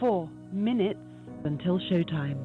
4 minutes until showtime.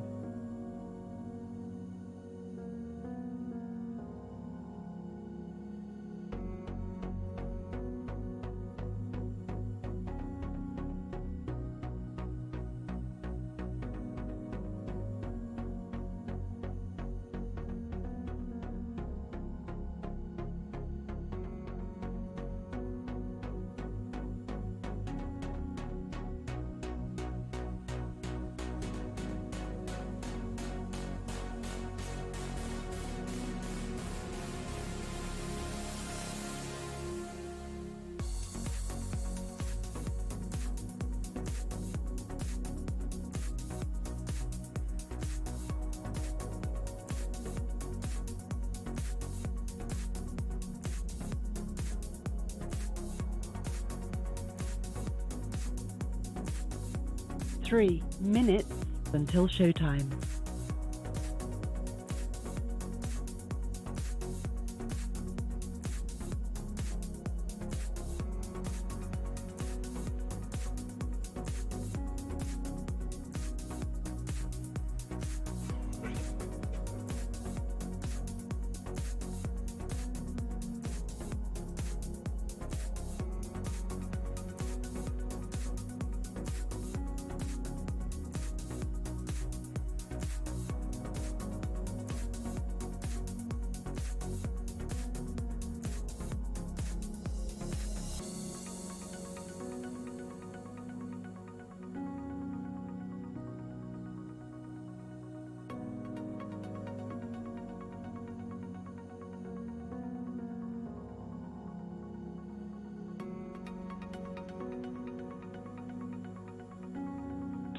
Three minutes until showtime.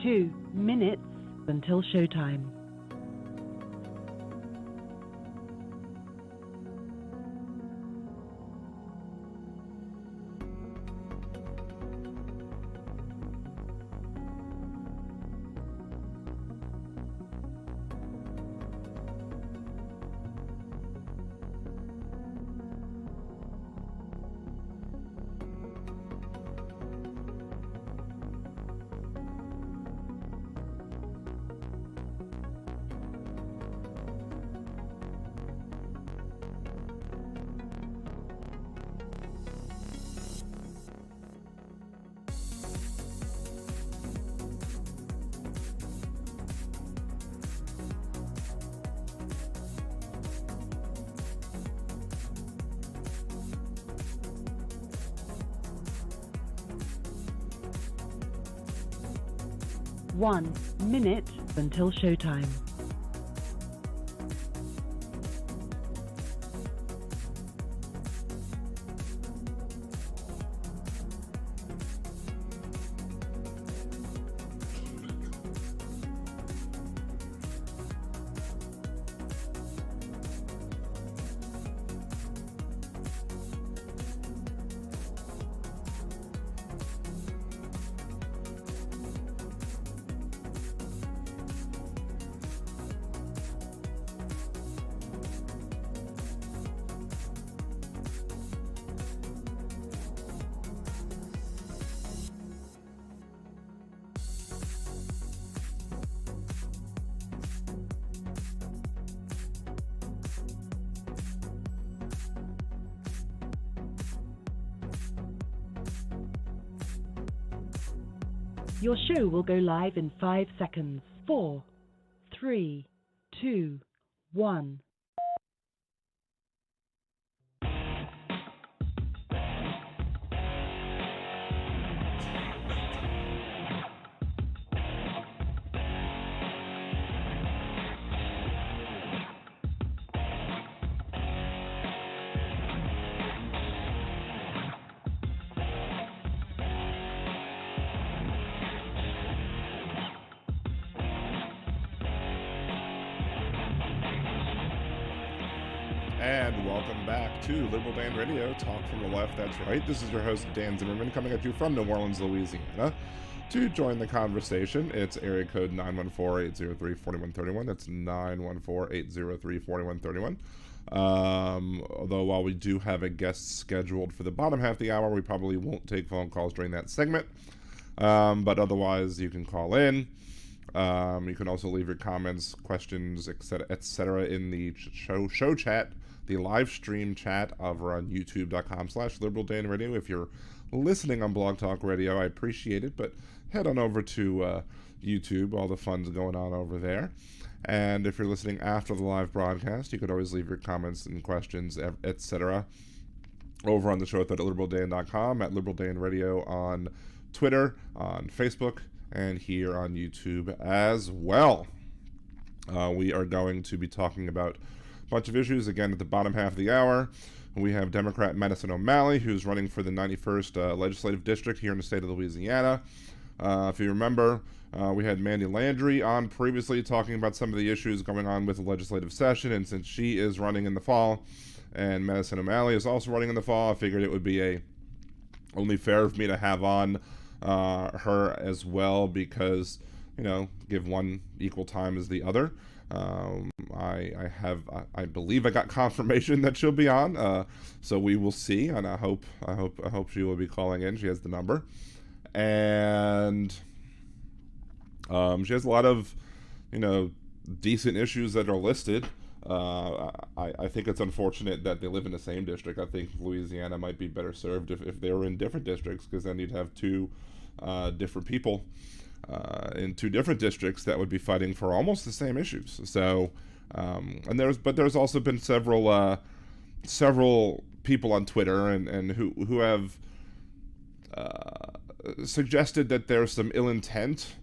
Two minutes until showtime. One minute until showtime. Your show will go live in 5 seconds. 4, 3, 2, 1. And welcome back to Liberal Dan Radio, Talk from the Left, that's right. This is your host, Dan Zimmerman, coming at you from New Orleans, Louisiana. To join the conversation, it's area code 914-803-4131. That's 914-803-4131. Although while we do have a guest scheduled for the bottom half of the hour, we probably won't take phone calls during that segment. But otherwise, you can call in. You can also leave your comments, questions, etc. in the show chat, the live stream chat over on youtube.com/liberaldanradio. If you're listening on Blog Talk Radio, I appreciate it, but head on over to YouTube. All the fun's going on over there. And if you're listening after the live broadcast, you could always leave your comments and questions, etc. over on the show at liberaldan.com, at liberaldanradio on Twitter, on Facebook, and here on YouTube as well. We are going to be talking about a bunch of issues. Again, at the bottom half of the hour, we have Democrat Madison O'Malley, who's running for the 91st Legislative District here in the state of Louisiana. If you remember, we had Mandie Landry on previously talking about some of the issues going on with the legislative session, and since she is running in the fall, and Madison O'Malley is also running in the fall, I figured it would be only fair for me to have on her as well, because, give one equal time as the other. I believe I got confirmation that she'll be on, so we will see, and I hope she will be calling in. She has the number, and she has a lot of, decent issues that are listed. I think it's unfortunate that they live in the same district. I think Louisiana might be better served if they were in different districts, because then you'd have two different people in two different districts that would be fighting for almost the same issues. So, and there's also been several people on Twitter and who have suggested that there's some ill intent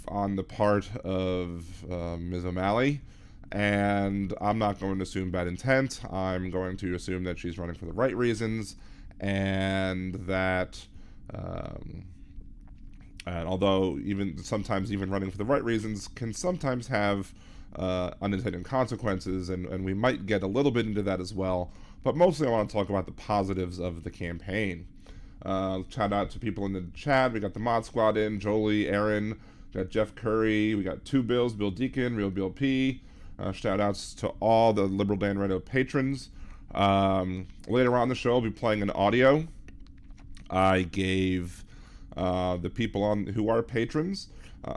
on the part of Ms. O'Malley. And I'm not going to assume bad intent. I'm going to assume that she's running for the right reasons, and that, and although sometimes even running for the right reasons can sometimes have unintended consequences, and we might get a little bit into that as well. But mostly I want to talk about the positives of the campaign. Shout out to people in the chat. We got the Mod Squad in, Jolie, Aaron, we got Jeff Curry, we got Two Bills, Bill Deacon, Real Bill P. Shout outs to all the Liberal Dan Radio patrons. Later on in the show, I'll be playing an audio. I gave the people who are patrons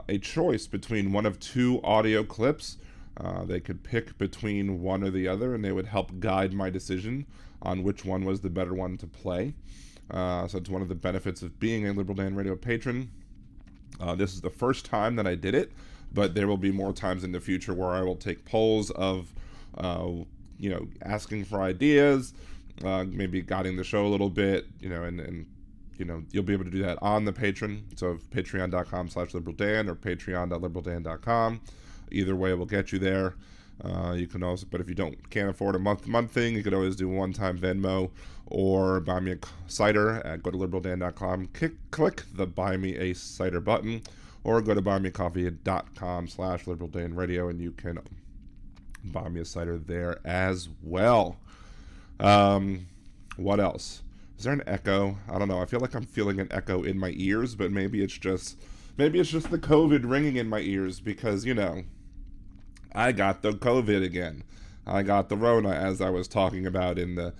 a choice between one of two audio clips. They could pick between one or the other, and they would help guide my decision on which one was the better one to play. So it's one of the benefits of being a Liberal Dan Radio patron. This is the first time that I did it, but there will be more times in the future where I will take polls of, asking for ideas, maybe guiding the show a little bit, and you'll be able to do that on the Patreon. So patreon.com/liberaldan or patreon.liberaldan.com. Either way will get you there. You can also, but if you can't afford a month thing, you could always do a one-time Venmo or buy me a cider at go to liberaldan.com. Click the buy me a cider button, or go to buymeacoffee.com/liberaldanradio, and you can buy me a cider there as well. What else? Is there an echo? I don't know. I feel like I'm feeling an echo in my ears, but maybe it's just the COVID ringing in my ears, because I got the COVID again. I got the Rona, as I was talking about in the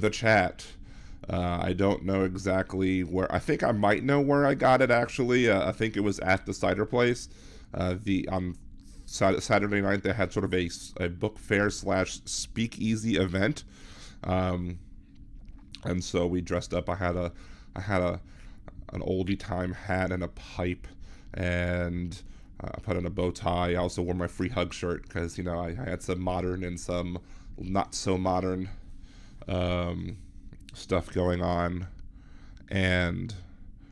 chat. I don't know exactly where. I think I might know where I got it, actually. I think it was at the cider place. On Saturday night, they had sort of a book fair / speakeasy event. And so we dressed up. I had an oldie time hat and a pipe, and I put on a bow tie. I also wore my free hug shirt because, I had some modern and some not so modern stuff going on. And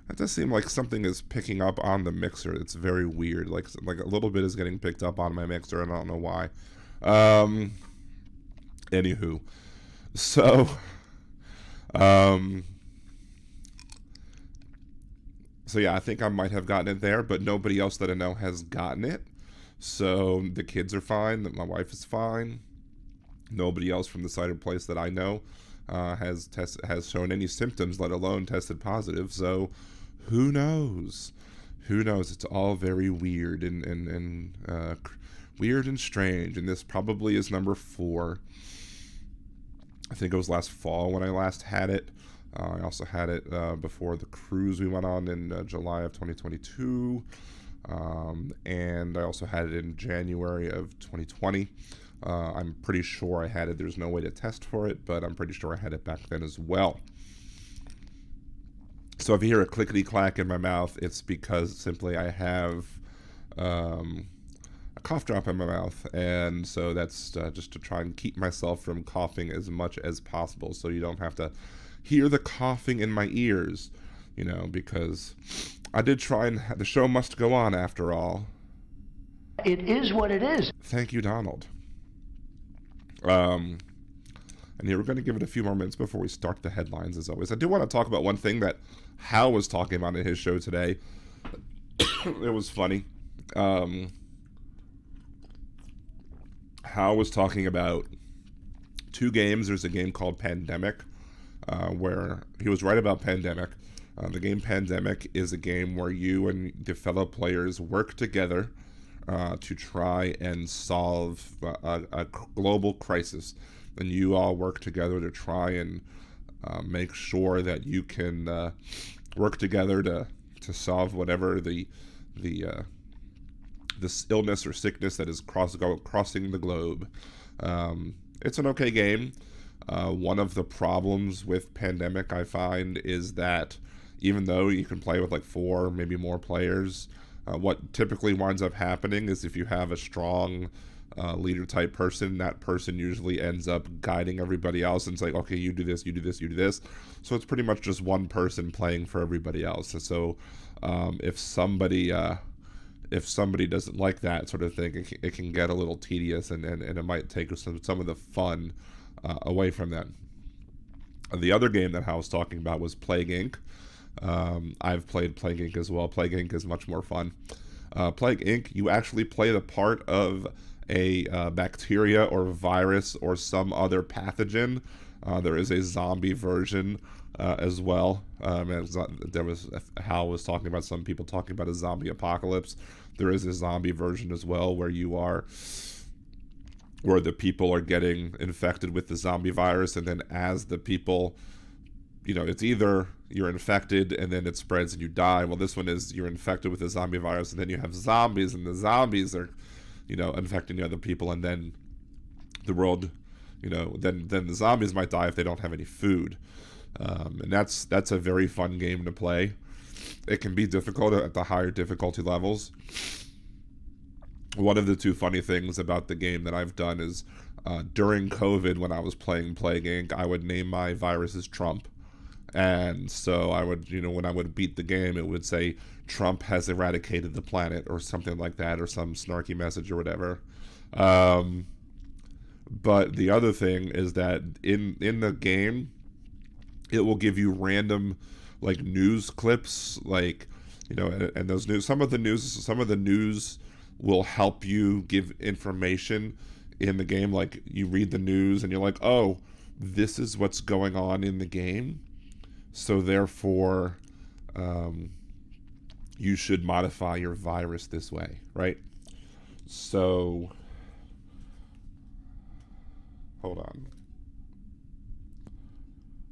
it does seem like something is picking up on the mixer. It's very weird. Like a little bit is getting picked up on my mixer, and I don't know why. Anywho. So, yeah, I think I might have gotten it there, but nobody else that I know has gotten it. So the kids are fine. My wife is fine. Nobody else from the cider place that I know has shown any symptoms, let alone tested positive. So who knows? Who knows? It's all very weird and weird and strange. And this probably is number 4. I think it was last fall when I last had it. I also had it before the cruise we went on in July of 2022. And I also had it in January of 2020. I'm pretty sure I had it. There's no way to test for it, but I'm pretty sure I had it back then as well. So if you hear a clickety-clack in my mouth, it's because simply I have a cough drop in my mouth, and so that's just to try and keep myself from coughing as much as possible, so you don't have to hear the coughing in my ears, you know, because I did try, and the show must go on after all. It is what it is. Thank you, Donald. And here we're going to give it a few more minutes before we start the headlines, as always. I do want to talk about one thing that Hal was talking about in his show today. It was funny. Hal was talking about two games. There's a game called Pandemic, where he was right about Pandemic. The game Pandemic is a game where you and the fellow players work together to try and solve a global crisis. And you all work together to try and make sure that you can work together to solve whatever this illness or sickness that is crossing the globe. It's an okay game. One of the problems with Pandemic, I find, is that even though you can play with like 4, maybe more players, what typically winds up happening is if you have a strong leader type person, that person usually ends up guiding everybody else and it's like, okay, you do this, you do this, you do this. So it's pretty much just one person playing for everybody else. And so if somebody doesn't like that sort of thing, it can get a little tedious, and it might take some of the fun away from that. The other game that Hal was talking about was Plague Inc. I've played Plague Inc. as well. Plague Inc. is much more fun. Plague Inc., you actually play the part of a bacteria or virus or some other pathogen. There is a zombie version as well. Hal was talking about some people talking about a zombie apocalypse. There is a zombie version as well where the people are getting infected with the zombie virus, and then as the people, you know, it's either you're infected and then it spreads and you die. Well, this one is you're infected with the zombie virus and then you have zombies, and the zombies are, you know, infecting the other people, and then the world, you know, then the zombies might die if they don't have any food. And that's a very fun game to play. It can be difficult at the higher difficulty levels. One of the two funny things about the game that I've done is during COVID, when I was playing Plague Inc., I would name my viruses Trump. And so I would, you know, when I would beat the game, it would say Trump has eradicated the planet or something like that, or some snarky message or whatever. But the other thing is that in the game, it will give you random like news clips, like, you know, and those news, some of the news will help you give information in the game. Like you read the news and you're like, oh, this is what's going on in the game, so therefore you should modify your virus this way, right? So hold on.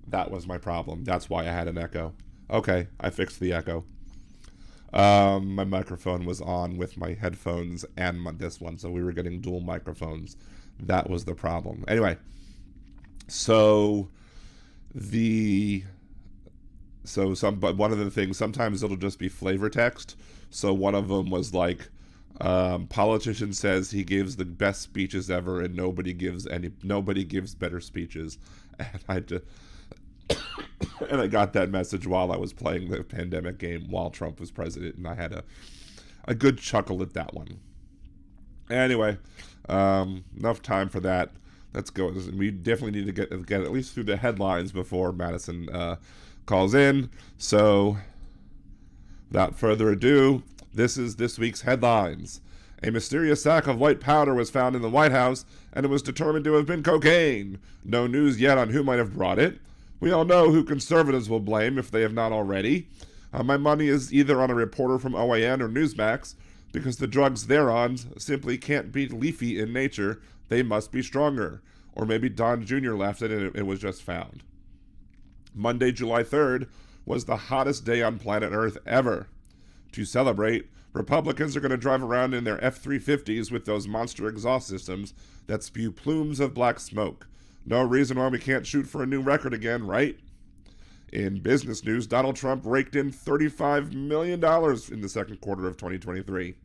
That was my problem. That's why I had an echo. Okay, I fixed the echo. My microphone was on with my headphones and this one, so we were getting dual microphones. That was the problem. Anyway, but one of the things, sometimes it'll just be flavor text. So one of them was like, politician says he gives the best speeches ever, and nobody gives better speeches. And I got that message while I was playing the Pandemic game while Trump was president, and I had a good chuckle at that one. Anyway, enough time for that. Let's go. We definitely need to get at least through the headlines before Madison calls in. So, without further ado, this is this week's headlines. A mysterious sack of white powder was found in the White House, and it was determined to have been cocaine. No news yet on who might have brought it. We all know who conservatives will blame if they have not already. My money is either on a reporter from OAN or Newsmax, because the drugs they're on simply can't be leafy in nature. They must be stronger. Or maybe Don Jr. left it and it was just found. Monday, July 3rd, was the hottest day on planet Earth ever. To celebrate, Republicans are going to drive around in their F-350s with those monster exhaust systems that spew plumes of black smoke. No reason why we can't shoot for a new record again, right? In business news, Donald Trump raked in $35 million in the second quarter of 2023.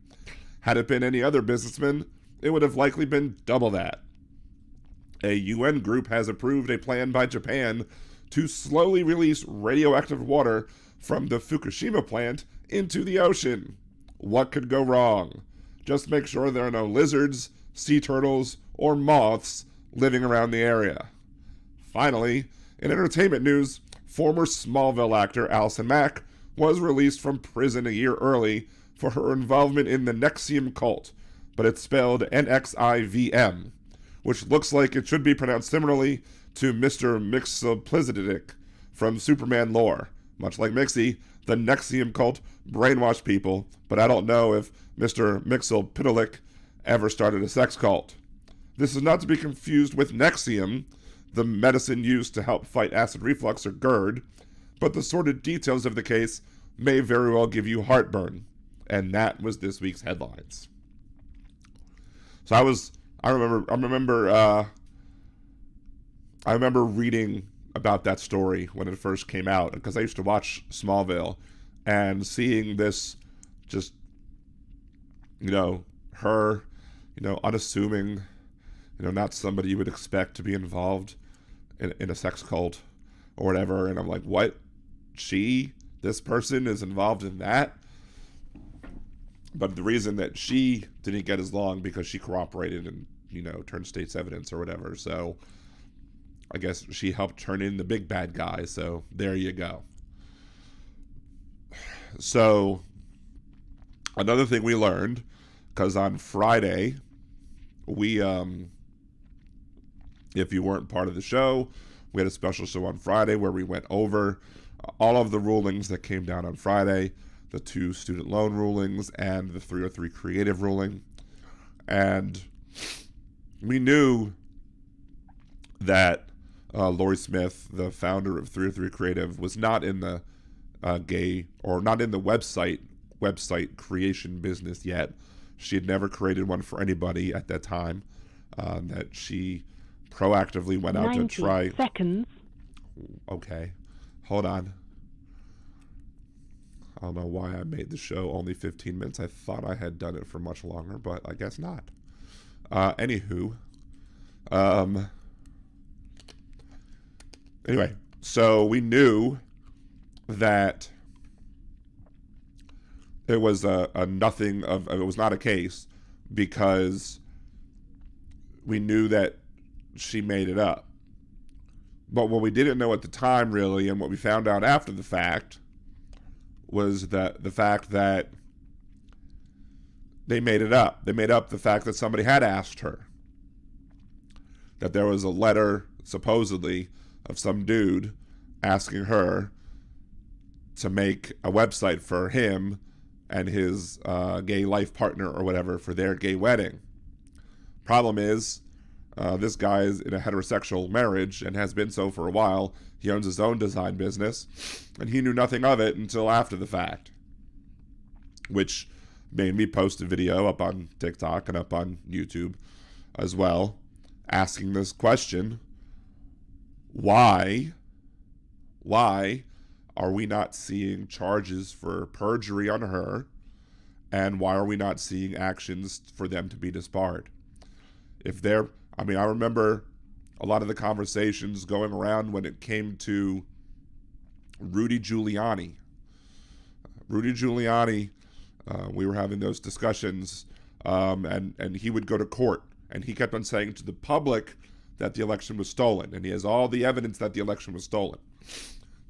Had it been any other businessman, it would have likely been double that. A UN group has approved a plan by Japan to slowly release radioactive water from the Fukushima plant into the ocean. What could go wrong? Just make sure there are no lizards, sea turtles, or moths living around the area. Finally, in entertainment news, former Smallville actor Allison Mack was released from prison a year early for her involvement in the NXIVM cult, but it's spelled NXIVM, which looks like it should be pronounced similarly to Mr. Mxyzptlk from Superman lore. Much like Mixie, the NXIVM cult brainwashed people, but I don't know if Mr. Mxyzptlk ever started a sex cult. This is not to be confused with Nexium, the medicine used to help fight acid reflux or GERD, but the sordid details of the case may very well give you heartburn. And that was this week's headlines. So I remember reading about that story when it first came out, because I used to watch Smallville, and seeing this just, her, unassuming, not somebody you would expect to be involved in a sex cult or whatever. And I'm like, what? This person is involved in that? But the reason that she didn't get as long because she cooperated and, turned state's evidence or whatever. So I guess she helped turn in the big bad guy. So there you go. So another thing we learned, because on Friday, we, if you weren't part of the show, we had a special show on Friday where we went over all of the rulings that came down on Friday, the 2 student loan rulings and the 303 creative ruling. And we knew that Lori Smith, the founder of 303 Creative, was not in the gay, or not in the website creation business yet. She had never created one for anybody at that time. That she proactively went out to try. 90 seconds. Okay, hold on. I don't know why I made the show only 15 minutes. I thought I had done it for much longer, but I guess not. Anywho. Anyway, so we knew that it was it was not a case, because we knew that she made it up. But what we didn't know at the time, really, and what we found out after the fact, was that the fact that they made it up. They made up the fact that somebody had asked her. That there was a letter, supposedly, of some dude asking her to make a website for him and his gay life partner or whatever for their gay wedding. Problem is, this guy is in a heterosexual marriage and has been so for a while. He owns his own design business, and he knew nothing of it until after the fact, which made me post a video up on TikTok and up on YouTube as well, asking this question: why are we not seeing charges for perjury on her, and why are we not seeing actions for them to be disbarred? I remember a lot of the conversations going around when it came to Rudy Giuliani. We were having those discussions, and he would go to court, and he kept on saying to the public that the election was stolen, and he has all the evidence that the election was stolen.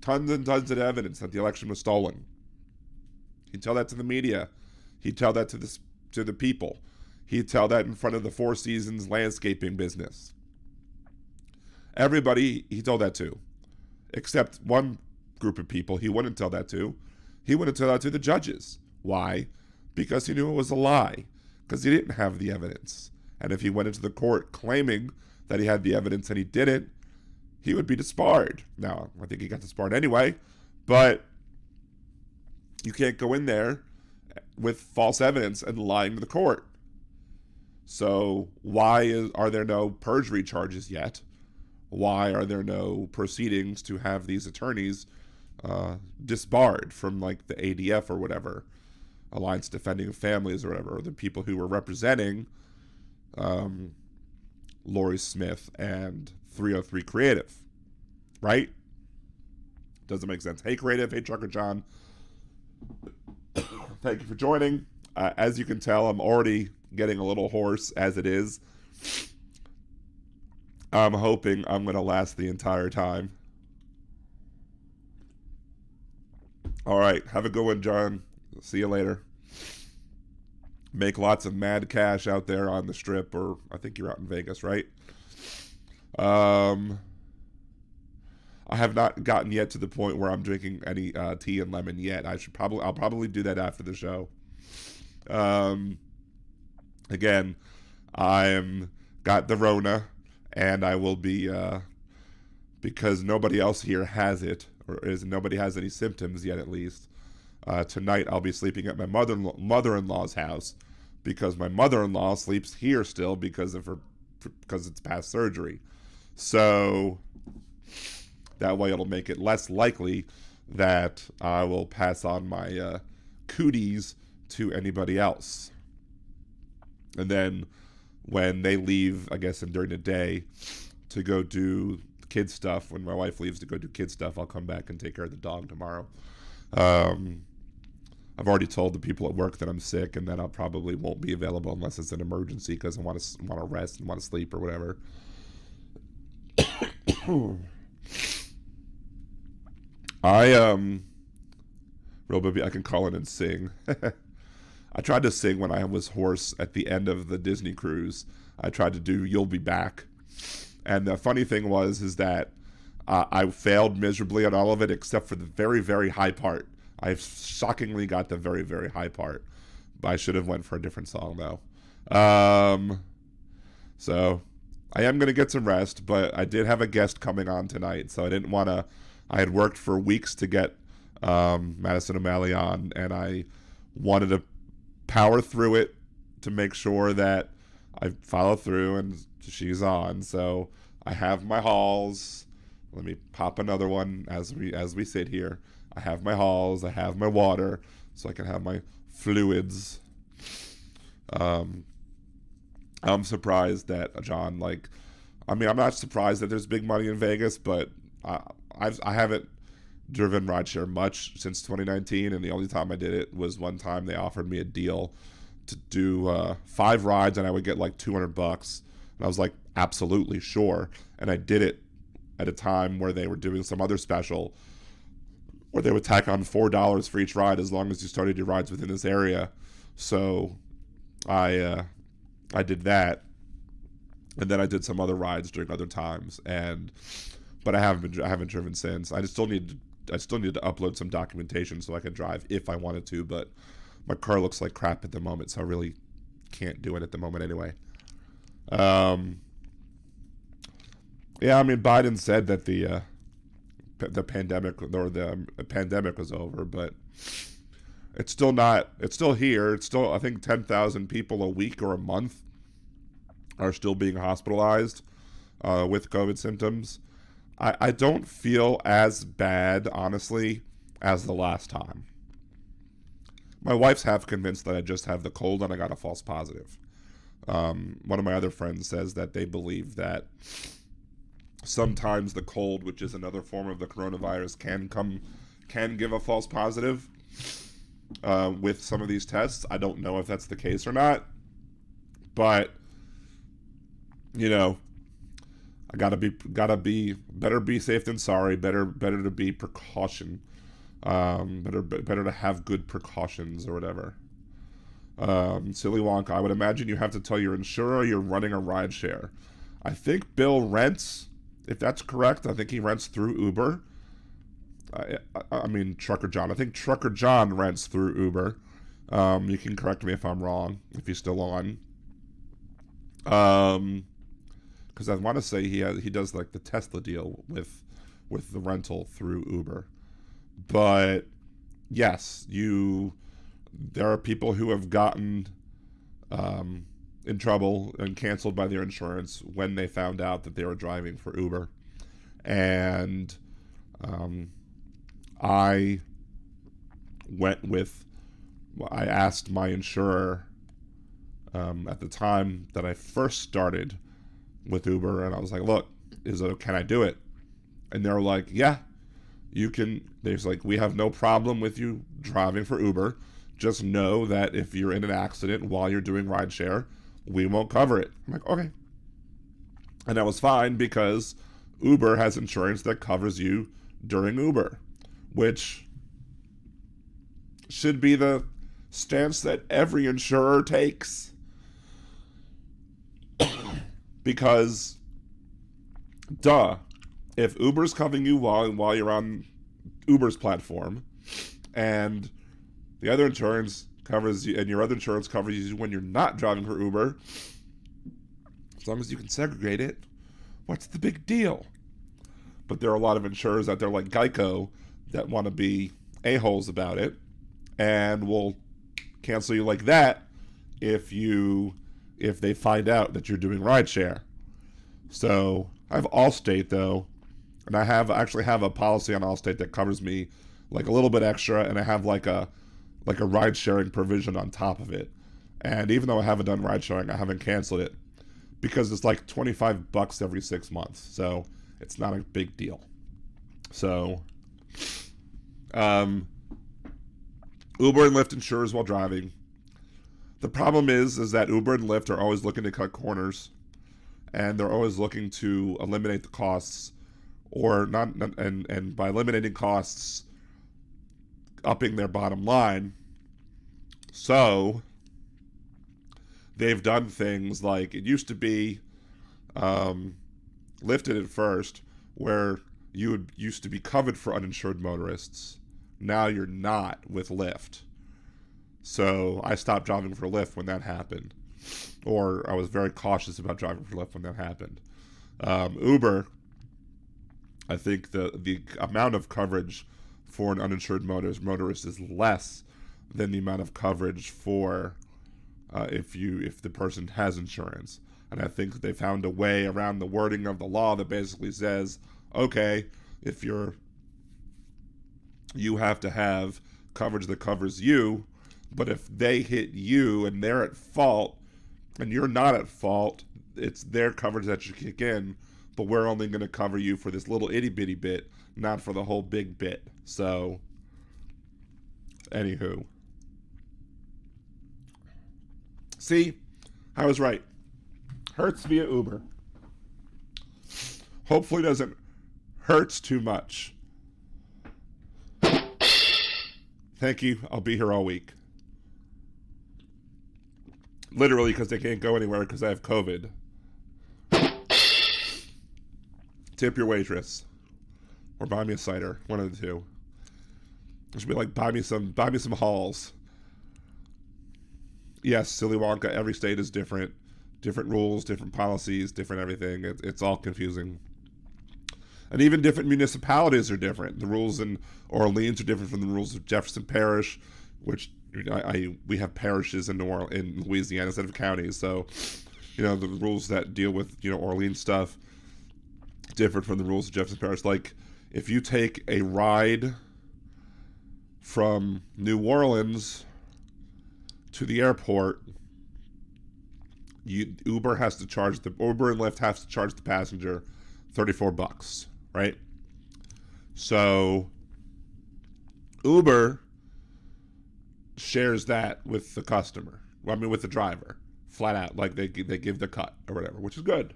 Tons and tons of evidence that the election was stolen. He'd tell that to the media. He'd tell that to the people. He'd tell that in front of the Four Seasons landscaping business. Everybody he told that to, except one group of people he wouldn't tell that to. He wouldn't tell that to the judges. Why? Because he knew it was a lie. Because he didn't have the evidence. And if he went into the court claiming that he had the evidence and he didn't, he would be disbarred. Now, I think he got disbarred anyway, but you can't go in there with false evidence and lying to the court. So why are there no perjury charges yet? Why are there no proceedings to have these attorneys disbarred from like the ADF or whatever, Alliance Defending Families or whatever, or the people who were representing Lori Smith and 303 Creative, right? Doesn't make sense. Hey, Creative. Hey, Trucker John. Thank you for joining. As you can tell, I'm already getting a little hoarse as it is. I'm hoping I'm going to last the entire time. All right. Have a good one, John. See you later. Make lots of mad cash out there on the Strip, or I think you're out in Vegas, right? I have not gotten yet to the point where I'm drinking any tea and lemon yet. I'll probably do that after the show. Again, I'm got the Rona, and I will be because nobody else here has it, or nobody has any symptoms yet, at least. Tonight I'll be sleeping at my mother-in-law's house, because my mother-in-law sleeps here still because it's past surgery. So that way it'll make it less likely that I will pass on my cooties to anybody else. And then when they leave, I guess, during the day to go do kid stuff, when my wife leaves to go do kid stuff, I'll come back and take care of the dog tomorrow. I've already told the people at work that I'm sick and that I probably won't be available unless it's an emergency, because I want to rest and want to sleep or whatever. Real baby, I can call in and sing. I tried to sing when I was hoarse at the end of the Disney cruise. I tried to do "You'll Be Back," and the funny thing is that I failed miserably at all of it except for the very, very high part. I shockingly got the very, very high part. I should have went for a different song though. So I am going to get some rest, but I did have a guest coming on tonight, so I didn't want to. I had worked for weeks to get Madison O'Malley on, and I wanted to power through it to make sure that I follow through and she's on. So I have my halls. Let me pop another one as we sit here. I have my halls. I have my water, so I can have my fluids. I'm surprised that John, I'm not surprised that there's big money in Vegas, but I haven't driven rideshare much since 2019, and the only time I did it was one time they offered me a deal to do 5 rides, and I would get like $200, and I was like, absolutely, sure. And I did it at a time where they were doing some other special where they would tack on $4 for each ride as long as you started your rides within this area. So I did that, and then I did some other rides during other times, but I haven't driven since. I still need to upload some documentation so I can drive if I wanted to, but my car looks like crap at the moment, so I really can't do it at the moment anyway. Biden said that the pandemic was over, but it's still not. It's still here. It's still, I think, 10,000 people a week or a month are still being hospitalized with COVID symptoms. I don't feel as bad, honestly, as the last time. My wife's half convinced that I just have the cold and I got a false positive. One of my other friends says that they believe that sometimes the cold, which is another form of the coronavirus, can give a false positive with some of these tests. I don't know if that's the case or not, but I gotta be better be safe than sorry. Better to be precaution. Better to have good precautions or whatever. Silly Wonka, I would imagine you have to tell your insurer you're running a ride share. I think Bill rents, if that's correct. I think he rents through Uber. Trucker John. I think Trucker John rents through Uber. You can correct me if I'm wrong, if he's still on. because I want to say he does like the Tesla deal with the rental through Uber. But yes, there are people who have gotten in trouble and canceled by their insurance when they found out that they were driving for Uber. And I asked my insurer at the time that I first started with Uber, and I was like, look, can I do it? And they were like, yeah, you can. There's like, we have no problem with you driving for Uber. Just know that if you're in an accident while you're doing rideshare, we won't cover it. I'm like, okay. And that was fine because Uber has insurance that covers you during Uber, which should be the stance that every insurer takes. Because, if Uber's covering you while you're on Uber's platform, and the other insurance covers you, and your other insurance covers you when you're not driving for Uber, as long as you can segregate it, what's the big deal? But there are a lot of insurers out there like Geico that want to be a-holes about it and will cancel you like that if they find out that you're doing rideshare. So I have Allstate though, and I actually have a policy on Allstate that covers me like a little bit extra, and I have like a ride sharing provision on top of it. And even though I haven't done ride sharing, I haven't canceled it because it's like $25 every 6 months. So it's not a big deal. So Uber and Lyft insures while driving. The problem is that Uber and Lyft are always looking to cut corners, and they're always looking to eliminate the costs, or not, and by eliminating costs, upping their bottom line. So they've done things like, it used to be Lyft at first, where you used to be covered for uninsured motorists. Now you're not with Lyft. So I stopped driving for Lyft when that happened, or I was very cautious about driving for Lyft when that happened. Uber, I think the amount of coverage for an uninsured motorist is less than the amount of coverage for if the person has insurance. And I think they found a way around the wording of the law that basically says, okay, if you have to have coverage that covers you, but if they hit you and they're at fault and you're not at fault, it's their coverage that should kick in, but we're only going to cover you for this little itty bitty bit, not for the whole big bit. So, anywho. See, I was right. Hertz via Uber. Hopefully doesn't hurt too much. Thank you. I'll be here all week. Literally, because they can't go anywhere because I have COVID. Tip your waitress. Or buy me a cider. One of the two. It should be like, buy me some Halls. Yes, Silly Wonka, every state is different. Different rules, different policies, different everything. It's all confusing. And even different municipalities are different. The rules in Orleans are different from the rules of Jefferson Parish, which we have parishes in Louisiana instead of counties. So, the rules that deal with, Orleans stuff different from the rules of Jefferson Parish. Like, if you take a ride from New Orleans to the airport, Uber and Lyft has to charge the passenger $34, right? So Uber shares that with the customer. With the driver, flat out, like they give the cut or whatever, which is good.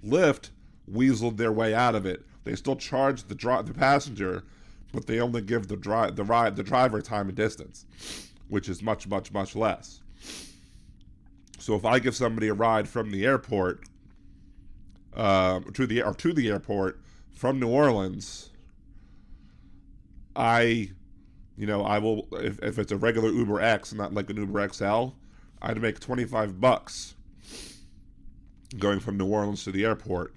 Lyft weaseled their way out of it. They still charge the passenger, but they only give the driver time and distance, which is much, much, much less. So if I give somebody a ride from the airport to the airport from New Orleans, I will, if it's a regular Uber X, not like an Uber XL, I'd make $25. going from New Orleans to the airport,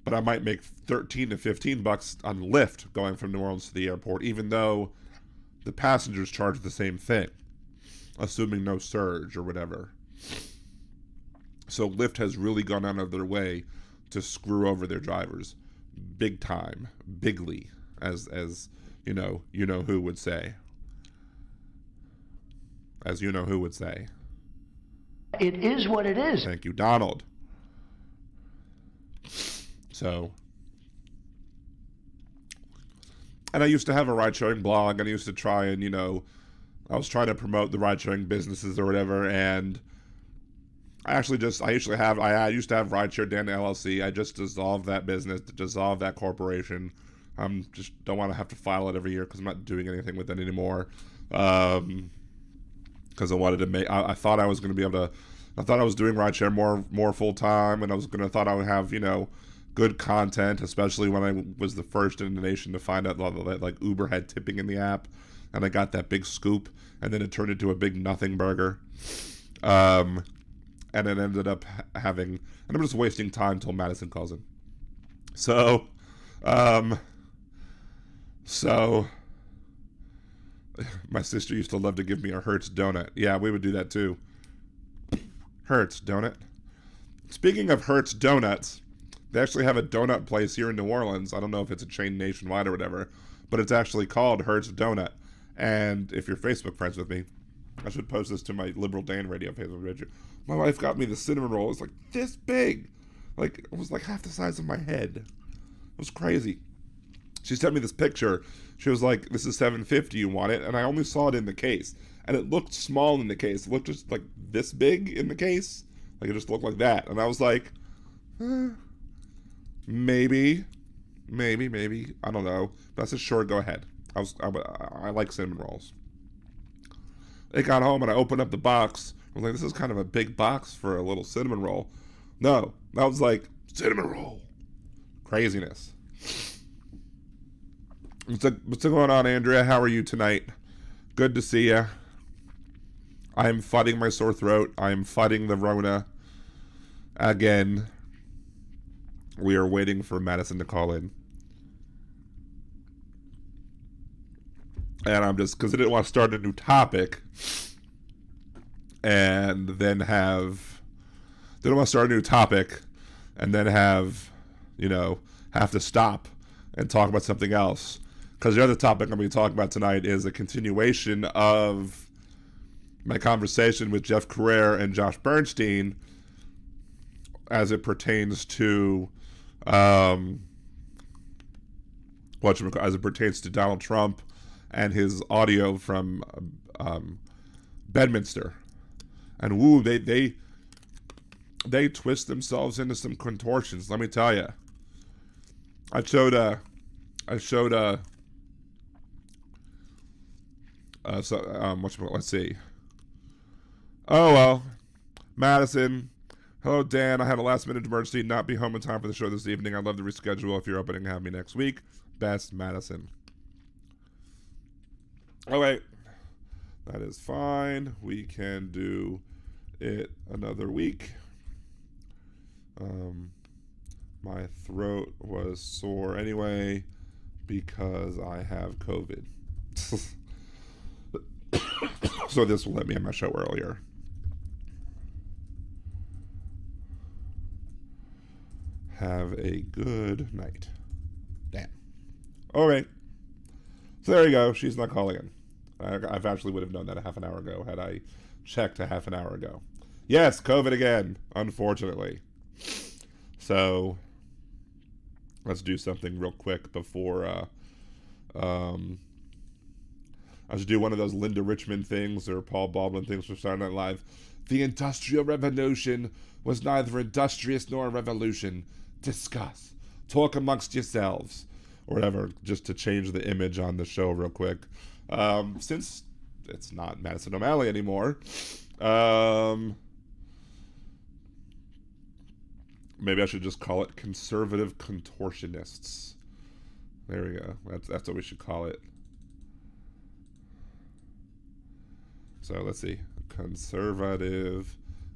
but I might make 13 to 15 bucks on Lyft going from New Orleans to the airport, even though the passengers charge the same thing, assuming no surge or whatever. So Lyft has really gone out of their way to screw over their drivers, big time, bigly, as you know who would say. As you know who would say. It is what it is. Thank you, Donald. So, and I used to have a ride-sharing blog, and I used to try and, I was trying to promote the ride-sharing businesses or whatever, and I used to have Rideshare Dan LLC. I just dissolved that business, dissolved that corporation. Just don't want to have to file it every year because I'm not doing anything with it anymore. Because I wanted to make, I thought I was going to be able to, I thought I was doing rideshare more full time, and thought I would have, good content, especially when I was the first in the nation to find out that like Uber had tipping in the app, and I got that big scoop, and then it turned into a big nothing burger. And it ended up having, and I'm just wasting time till Madison calls in. So my sister used to love to give me a Hertz donut. Yeah, we would do that too. Hertz donut. Speaking of Hertz donuts, they actually have a donut place here in New Orleans. I don't know if it's a chain nationwide or whatever, but it's actually called Hertz Donut. And if you're Facebook friends with me, I should post this to my Liberal Dan Radio Facebook page. My wife got me the cinnamon roll. It's like this big. Like, it was like half the size of my head. It was crazy. She sent me this picture. She was like, this is $7.50, you want it? And I only saw it in the case. And it looked small in the case. It looked just like this big in the case. Like, it just looked like that. And I was like, maybe. I don't know. But I said, sure, go ahead. I like cinnamon rolls. They got home and I opened up the box. I was like, this is kind of a big box for a little cinnamon roll. No, that was like, cinnamon roll. Craziness. What's going on, Andrea? How are you tonight? Good to see you. I am fighting my sore throat. I am fighting the Rona. Again. We are waiting for Madison to call in. And I'm just, because I didn't want to start a new topic and then have to stop and talk about something else. Because the other topic I'm going to be talking about tonight is a continuation of my conversation with Jeff Carrere and Josh Bernstein as it pertains to Donald Trump and his audio from Bedminster. And woo, they twist themselves into some contortions, let me tell you. Let's see. Oh, well. Madison. Hello, Dan. I had a last-minute emergency. Not be home in time for the show this evening. I'd love to reschedule if you're opening to have me next week. Best, Madison. Oh, wait. That is fine. We can do it another week. My throat was sore anyway because I have COVID. So this will let me end my show earlier. Have a good night. Damn. All right. So there you go. She's not calling in. I've actually would have known that a half an hour ago had I checked a half an hour ago. Yes, COVID again, unfortunately. So let's do something real quick before I should do one of those Linda Richmond things or Paul Baldwin things for Saturday Night Live. The Industrial Revolution was neither industrious nor a revolution. Discuss. Talk amongst yourselves. Or whatever, just to change the image on the show real quick. Since it's not Madison O'Malley anymore, maybe I should just call it Conservative Contortionists. There we go. That's what we should call it. So let's see. Conservative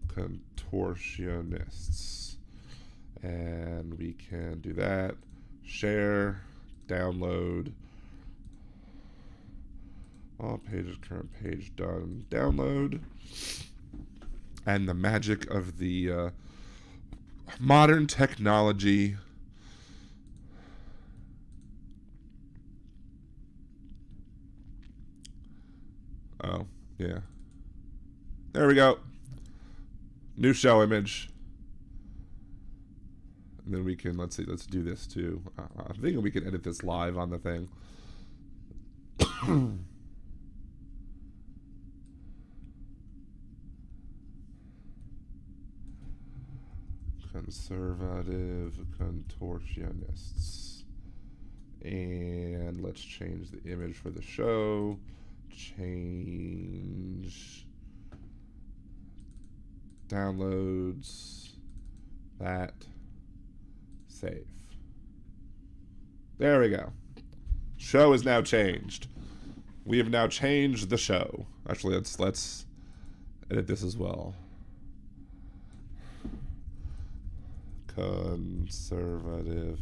Contortionists. And we can do that. Share, download. All pages, current page done. Download. And the magic of the modern technology. Oh, yeah. There we go. New show image. And then we can, let's do this too. I think we can edit this live on the thing. Conservative Contortionists. And let's change the image for the show. Change downloads, that, save. There we go. Show is now changed. We have now changed the show. Actually, let's edit this as well. Conservative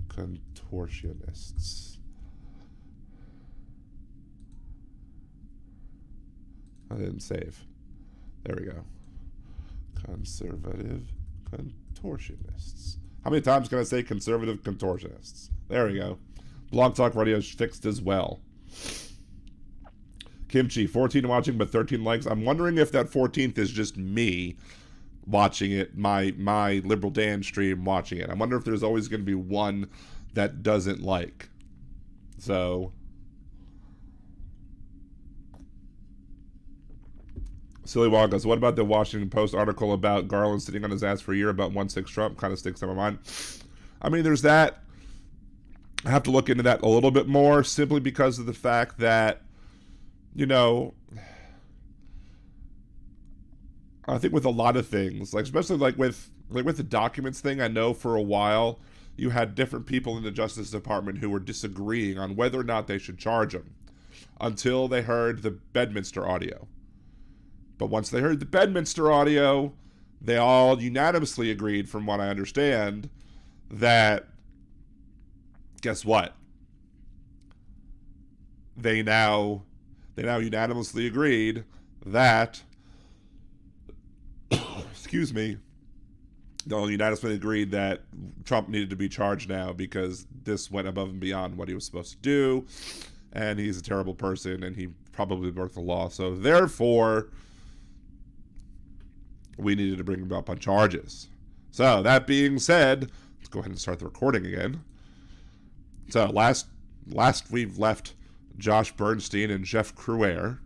Contortionists. I didn't save. There we go. Conservative Contortionists. How many times can I say conservative contortionists? There we go. Blog Talk Radio is fixed as well. Kimchi, 14 watching but 13 likes. I'm wondering if that 14th is just me watching it, my Liberal Dan stream watching it. I wonder if there's always going to be one that doesn't like. So... Silly Wonkas, what about the Washington Post article about Garland sitting on his ass for a year about 1-6 Trump? Kind of sticks in my mind. I mean, there's that. I have to look into that a little bit more, simply because of the fact that, you know, I think with a lot of things, like especially like with the documents thing, I know for a while you had different people in the Justice Department who were disagreeing on whether or not they should charge him until they heard the Bedminster audio. But once they heard the Bedminster audio, they all unanimously agreed, from what I understand, that, guess what? They now unanimously agreed that, excuse me, they all unanimously agreed that Trump needed to be charged now because this went above and beyond what he was supposed to do, and he's a terrible person, and he probably broke the law. So therefore, we needed to bring him up on charges. So that being said, let's go ahead and start the recording again. So last we've left Josh Bernstein and Jeff Crouere.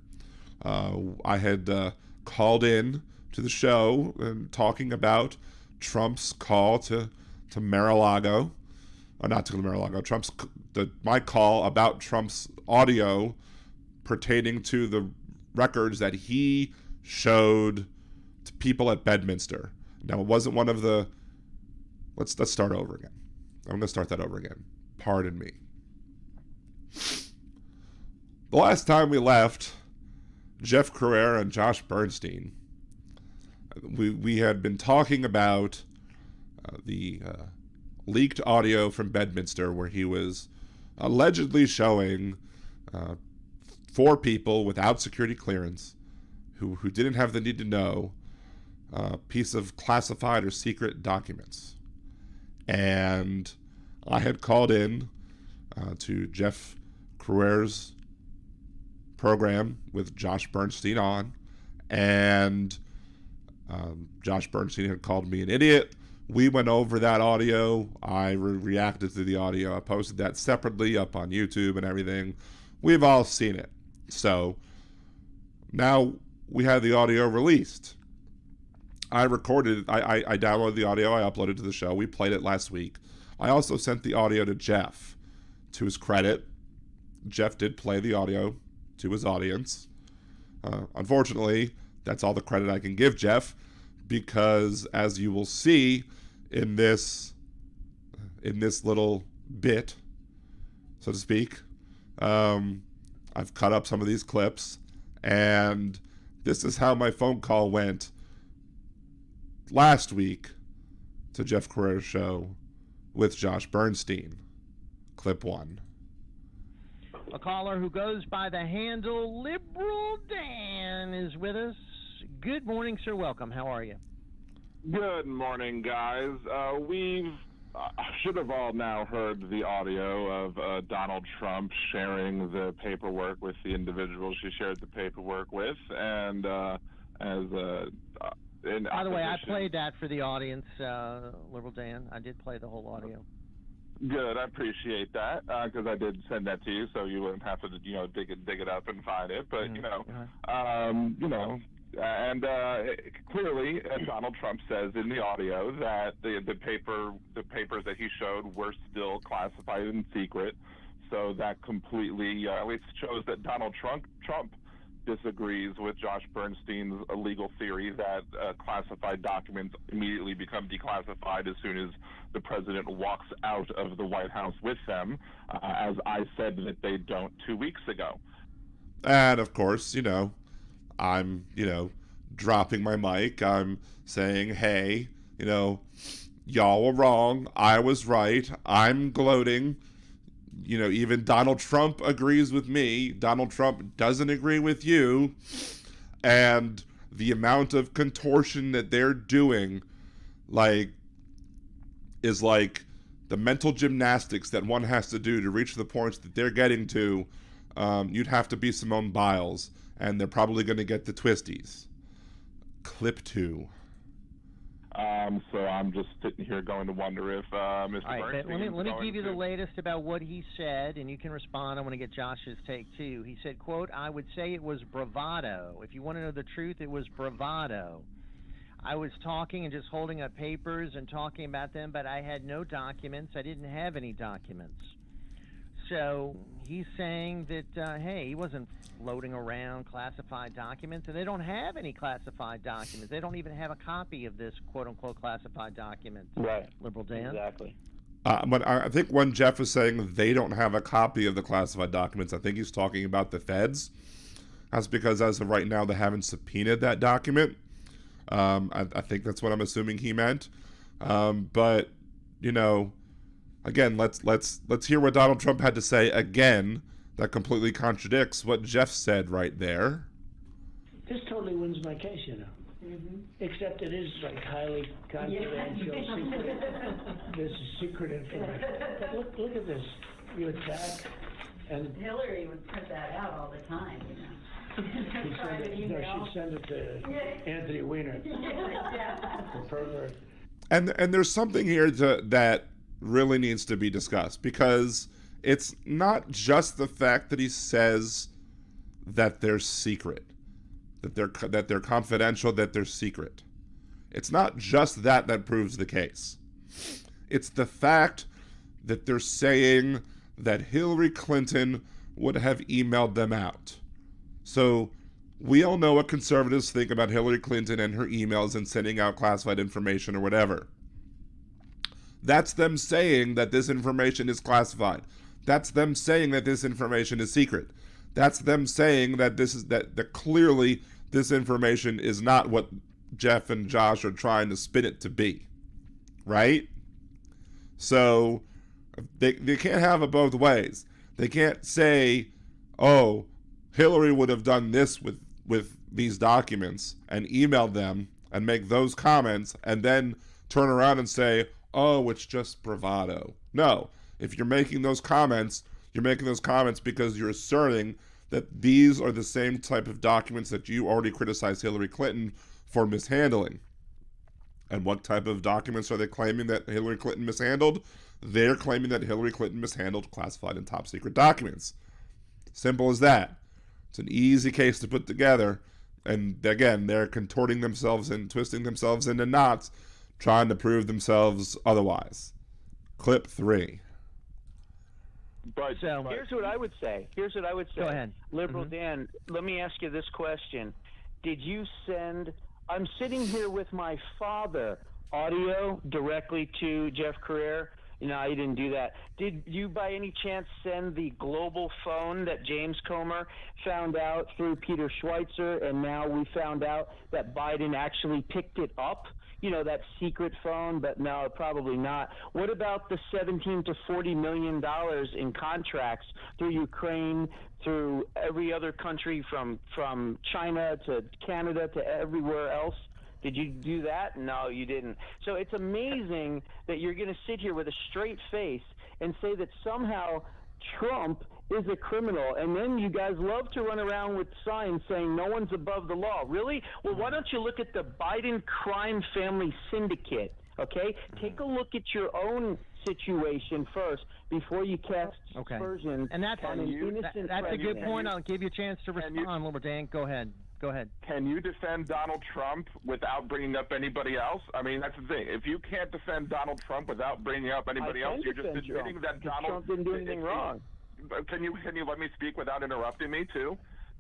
I had called in to the show and talking about Trump's call to Mar-a-Lago, or not to Mar-a-Lago. My call about Trump's audio pertaining to the records that he showed to people at Bedminster. Now, it wasn't one of the... Let's start over again. I'm going to start that over again. Pardon me. The last time we left Jeff Crouere and Josh Bernstein, we had been talking about the leaked audio from Bedminster where he was allegedly showing 4 people without security clearance who didn't have the need to know piece of classified or secret documents. And I had called in to Jeff Crouere's program with Josh Bernstein on, and Josh Bernstein had called me an idiot. We went over that audio. I reacted to the audio. I posted that separately up on YouTube and everything. We've all seen it. So now we have the audio released. I recorded it. I downloaded the audio. I uploaded to the show. We played it last week. I also sent the audio to Jeff. To his credit, Jeff did play the audio to his audience. Unfortunately, that's all the credit I can give Jeff, because as you will see in this little bit, so to speak, I've cut up some of these clips, and this is how my phone call went last week to Jeff Carrera's show with Josh Bernstein. Clip 1. A caller who goes by the handle Liberal Dan is with us. Good morning, sir. Welcome. How are you? Good morning, guys. We've should have all now heard the audio of Donald Trump sharing the paperwork with the individual she shared the paperwork with, and by the way, I played that for the audience, Liberal Dan. I did play the whole audio. Good, I appreciate that, because I did send that to you, so you wouldn't have to, dig it up and find it. But clearly, Donald Trump says in the audio that the papers that he showed were still classified and secret. So that completely at least shows that Donald Trump disagrees with Josh Bernstein's legal theory that classified documents immediately become declassified as soon as the president walks out of the White House with them, as I said that they don't 2 weeks ago. And of course, I'm, dropping my mic. I'm saying, hey, y'all were wrong. I was right. I'm gloating. Even Donald Trump agrees with me. Donald Trump doesn't agree with you. And the amount of contortion that they're doing, is like the mental gymnastics that one has to do to reach the points that they're getting to. You'd have to be Simone Biles, and they're probably going to get the twisties. Clip 2. So I'm just sitting here going to wonder if Mr. Bernstein let me give you the latest about what he said, and you can respond. I want to get Josh's take, too. He said, quote, I would say it was bravado. If you want to know the truth, it was bravado. I was talking and just holding up papers and talking about them, but I had no documents. I didn't have any documents. So he's saying that, hey, he wasn't floating around classified documents, and they don't have any classified documents. They don't even have a copy of this quote-unquote classified document. Right. Liberal Dan? Exactly. But I think when Jeff is saying they don't have a copy of the classified documents, I think he's talking about the feds. That's because as of right now, they haven't subpoenaed that document. I think that's what I'm assuming he meant. But, again, let's hear what Donald Trump had to say again that completely contradicts what Jeff said right there. This totally wins my case, Mm-hmm. Except it is highly confidential, secret. There's secret information. But look at this. You attack, and Hillary would put that out all the time, she sent it to Anthony Weiner, the pervert. And there's something here that really needs to be discussed, because it's not just the fact that he says that they're secret, that they're confidential, that they're secret. It's not just that proves the case. It's the fact that they're saying that Hillary Clinton would have emailed them out. So we all know what conservatives think about Hillary Clinton and her emails and sending out classified information or whatever. That's them saying that this information is classified. That's them saying that this information is secret. That's them saying that that clearly this information is not what Jeff and Josh are trying to spin it to be. Right? So they can't have it both ways. They can't say, oh, Hillary would have done this with these documents and emailed them and make those comments and then turn around and say, oh, it's just bravado. No, if you're making those comments, you're making those comments because you're asserting that these are the same type of documents that you already criticized Hillary Clinton for mishandling. And what type of documents are they claiming that Hillary Clinton mishandled? They're claiming that Hillary Clinton mishandled classified and top secret documents. Simple as that. It's an easy case to put together. And again, they're contorting themselves and twisting themselves into knots, trying to prove themselves otherwise. Clip 3. But here's what I would say. Go ahead. Liberal Dan, let me ask you this question. Did you send, I'm sitting here with my father, audio directly to Jeff Carrera? No, you didn't do that. Did you by any chance send the global phone that James Comer found out through Peter Schweitzer, and now we found out that Biden actually picked it up that secret phone, but no, probably not. What about the $17 to $40 million in contracts through Ukraine, through every other country from China to Canada to everywhere else? Did you do that? No, you didn't. So it's amazing that you're going to sit here with a straight face and say that somehow Trump is a criminal, and then you guys love to run around with signs saying no one's above the law. Really? Well, why don't you look at the Biden crime family syndicate, okay? Take a look at your own situation first before you cast aspersions and that's on an innocent that's a good president. point. I'll give you a chance to respond, Little Dan. Go ahead. Can you defend Donald Trump without bringing up anybody else? I mean, that's the thing. If you can't defend Donald Trump without bringing up anybody else, you're just admitting that Trump didn't do anything wrong. Can you let me speak without interrupting me too?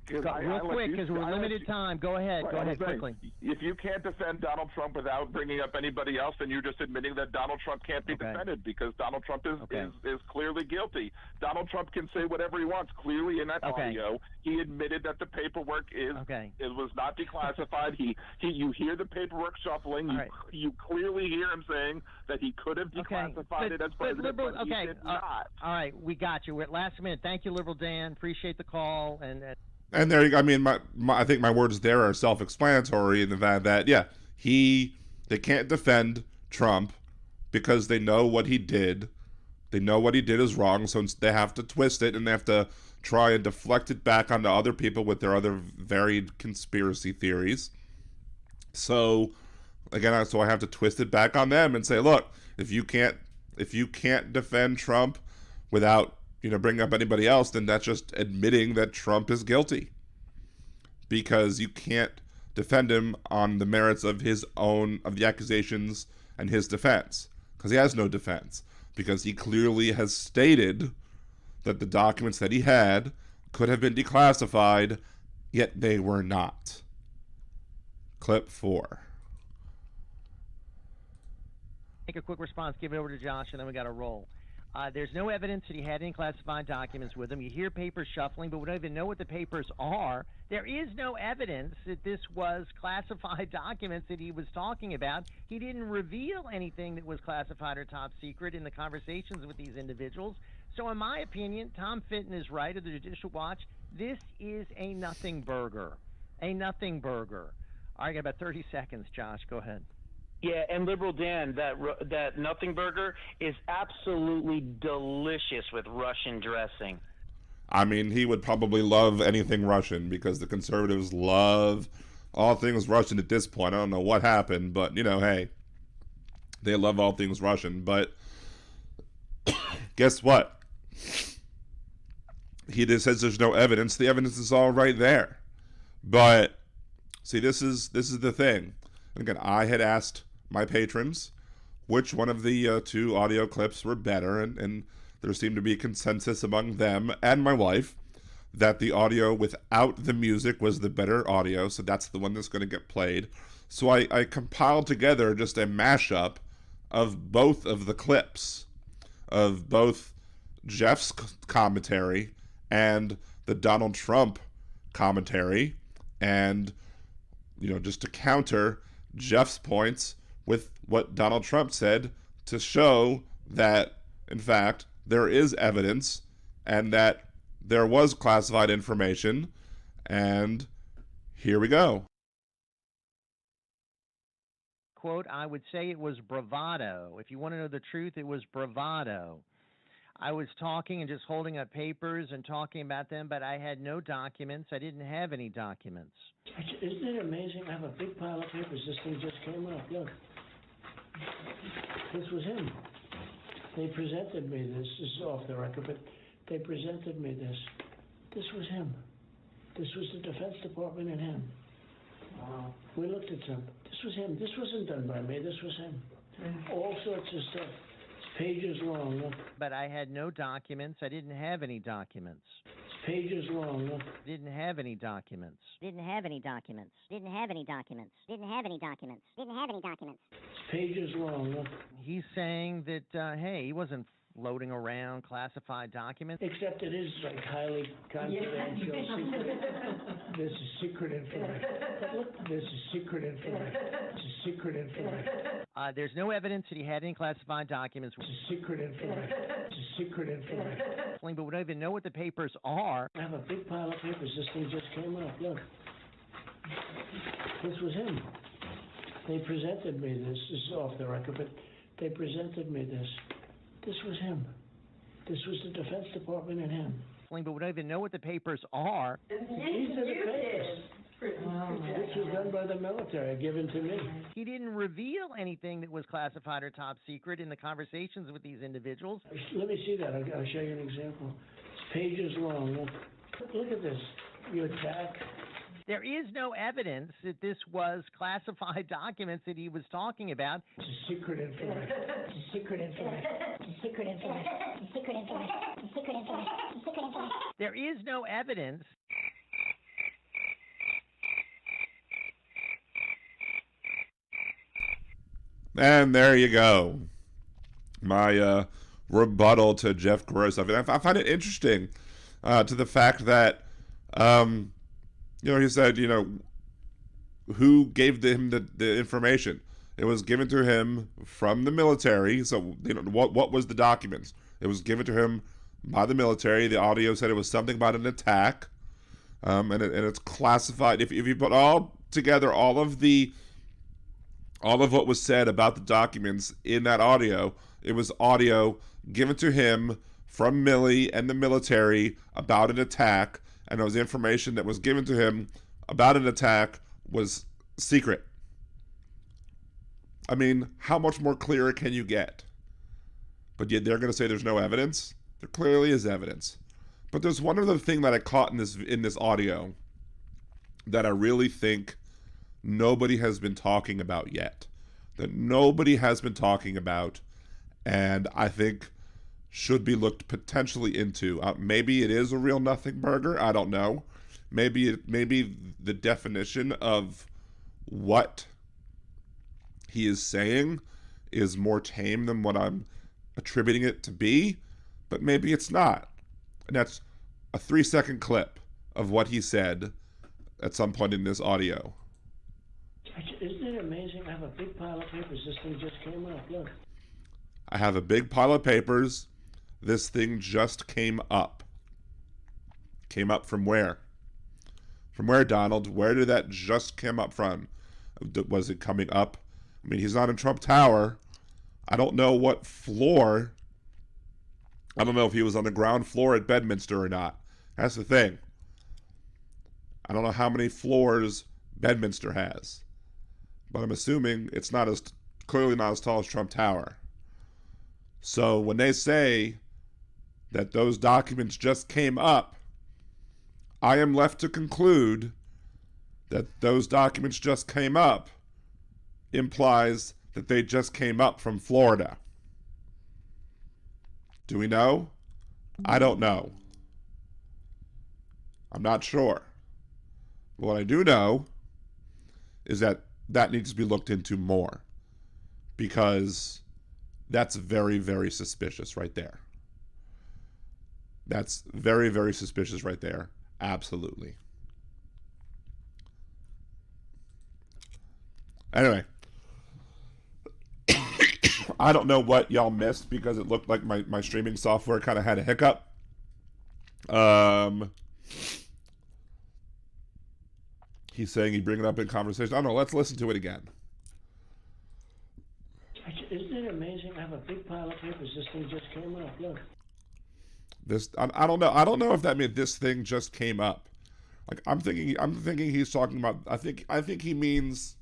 Real quick, because we're limited time. Go ahead. Go ahead quickly. If you can't defend Donald Trump without bringing up anybody else, then you're just admitting that Donald Trump can't be defended because Donald Trump is clearly guilty. Donald Trump can say whatever he wants. Clearly in that audio, he admitted that the paperwork it was not declassified. You hear the paperwork shuffling. You clearly hear him saying that he could have declassified it as president, but he did not. All right, we got you. We're at last minute. Thank you, Liberal Dan. Appreciate the call And there you go. I mean, I think my words there are self-explanatory in the fact that, they can't defend Trump because they know what he did. They know what he did is wrong, so they have to twist it, and they have to try and deflect it back onto other people with their other varied conspiracy theories. So, again, I have to twist it back on them and say, look, if you can't defend Trump without bring up anybody else, then that's just admitting that Trump is guilty. Because you can't defend him on the merits of the accusations and his defense. Because he has no defense. Because he clearly has stated that the documents that he had could have been declassified, yet they were not. Clip 4. Take a quick response, give it over to Josh, and then we got to roll. There's no evidence that he had any classified documents with him. You hear papers shuffling, but we don't even know what the papers are. There is no evidence that this was classified documents that he was talking about. He didn't reveal anything that was classified or top secret in the conversations with these individuals. So in my opinion, Tom Fitton is right of the Judicial Watch. This is a nothing burger. A nothing burger. All right, I got about 30 seconds, Josh. Go ahead. Yeah, and Liberal Dan, that nothing burger is absolutely delicious with Russian dressing. I mean, he would probably love anything Russian because the conservatives love all things Russian at this point. I don't know what happened, but, hey, they love all things Russian. But guess what? He just says there's no evidence. The evidence is all right there. But, see, this is the thing. Again, I had asked my patrons which one of the two audio clips were better, and there seemed to be a consensus among them and my wife that the audio without the music was the better audio, so that's the one that's going to get played. So I compiled together just a mashup of both of the clips, of both Jeff's commentary and the Donald Trump commentary, and just to counter Jeff's points with what Donald Trump said to show that, in fact, there is evidence and that there was classified information. And here we go. Quote, I would say it was bravado. If you want to know the truth, it was bravado. I was talking and just holding up papers and talking about them, but I had no documents. I didn't have any documents. Isn't it amazing? I have a big pile of papers. This thing just came up. Look. This was him. They presented me this. This is off the record, but they presented me this. This was him. This was the Defense Department and him. Wow. We looked at some. This was him. This wasn't done by me. This was him. All sorts of stuff. It's pages long. Look. But I had no documents. I didn't have any documents. It's pages long. Look. Didn't have any documents. Didn't have any documents. Didn't have any documents. Didn't have any documents. Didn't have any documents. It's pages long. Look. He's saying that, hey, he wasn't loading around classified documents. Except it is like highly confidential, secret. This is secret information. But look, this is secret information. This is secret information. There's no evidence that he had any classified documents. This is secret information. This is secret information. But we don't even know what the papers are. I have a big pile of papers. This thing just came up. Look. This was him. They presented me this. This is off the record, but they presented me this. This was him. This was the Defense Department and him. But we don't even know what the papers are. These are the papers. This was done by the military, given to me. He didn't reveal anything that was classified or top secret in the conversations with these individuals. Let me see that. I'll show you an example. It's pages long. Look at this. You attack. There is no evidence that this was classified documents that he was talking about. It's a secret information. It's a secret information. It's a secret information. It's a secret information. It's a secret information. It's a secret information. There is no evidence. And there you go. My rebuttal to Jeff Gross. I find it interesting to the fact that, he said, who gave him the information? It was given to him from the military. So, what was the documents? It was given to him by the military. The audio said it was something about an attack, and it's classified. If you put all together all of what was said about the documents in that audio, it was audio given to him from Milley and the military about an attack, and it was information that was given to him about an attack was secret. I mean, how much more clear can you get? But yet they're going to say there's no evidence? There clearly is evidence. But there's one other thing that I caught in this audio that I really think nobody has been talking about yet. That nobody has been talking about, and I think should be looked potentially into. Maybe it is a real nothing burger. I don't know. Maybe the definition of what he is saying is more tame than what I'm attributing it to be, but maybe it's not. And that's a 3-second clip of what he said at some point in this audio. Isn't it amazing? I have a big pile of papers. This thing just came up. Look. I have a big pile of papers. This thing just came up. Came up from where? From where, Donald? Where did that just come up from? Was it coming up? I mean, he's not in Trump Tower. I don't know what floor. I don't know if he was on the ground floor at Bedminster or not. That's the thing. I don't know how many floors Bedminster has. But I'm assuming it's clearly not as tall as Trump Tower. So when they say that those documents just came up, I am left to conclude that those documents just came up implies that they just came up from Florida. Do we know? I don't know. I'm not sure. But what I do know is that needs to be looked into more, because that's very, very suspicious right there. That's very, very suspicious right there. Absolutely. Anyway, I don't know what y'all missed because it looked like my streaming software kind of had a hiccup. He's saying he'd bring it up in conversation. I don't know. Let's listen to it again. Isn't it amazing? I have a big pile of papers. This thing just came up. Look. I don't know. I don't know if that meant this thing just came up. Like I'm thinking he's talking about. I think he means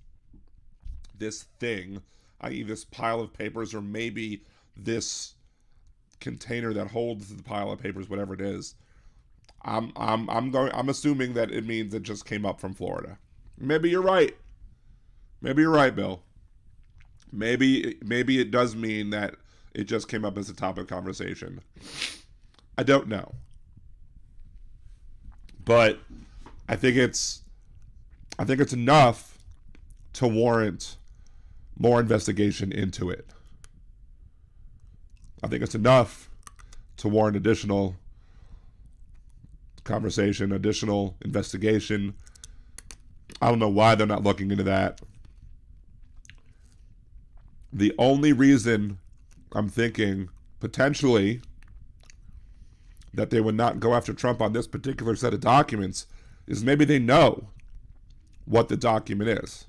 this thing, i.e., this pile of papers, or maybe this container that holds the pile of papers, whatever it is. I'm assuming that it means it just came up from Florida. Maybe you're right. Maybe you're right, Bill. Maybe it does mean that it just came up as a topic of conversation. I don't know. But I think it's enough to warrant more investigation into it. I think it's enough to warrant additional conversation, additional investigation. I don't know why they're not looking into that. The only reason I'm thinking potentially that they would not go after Trump on this particular set of documents is maybe they know what the document is.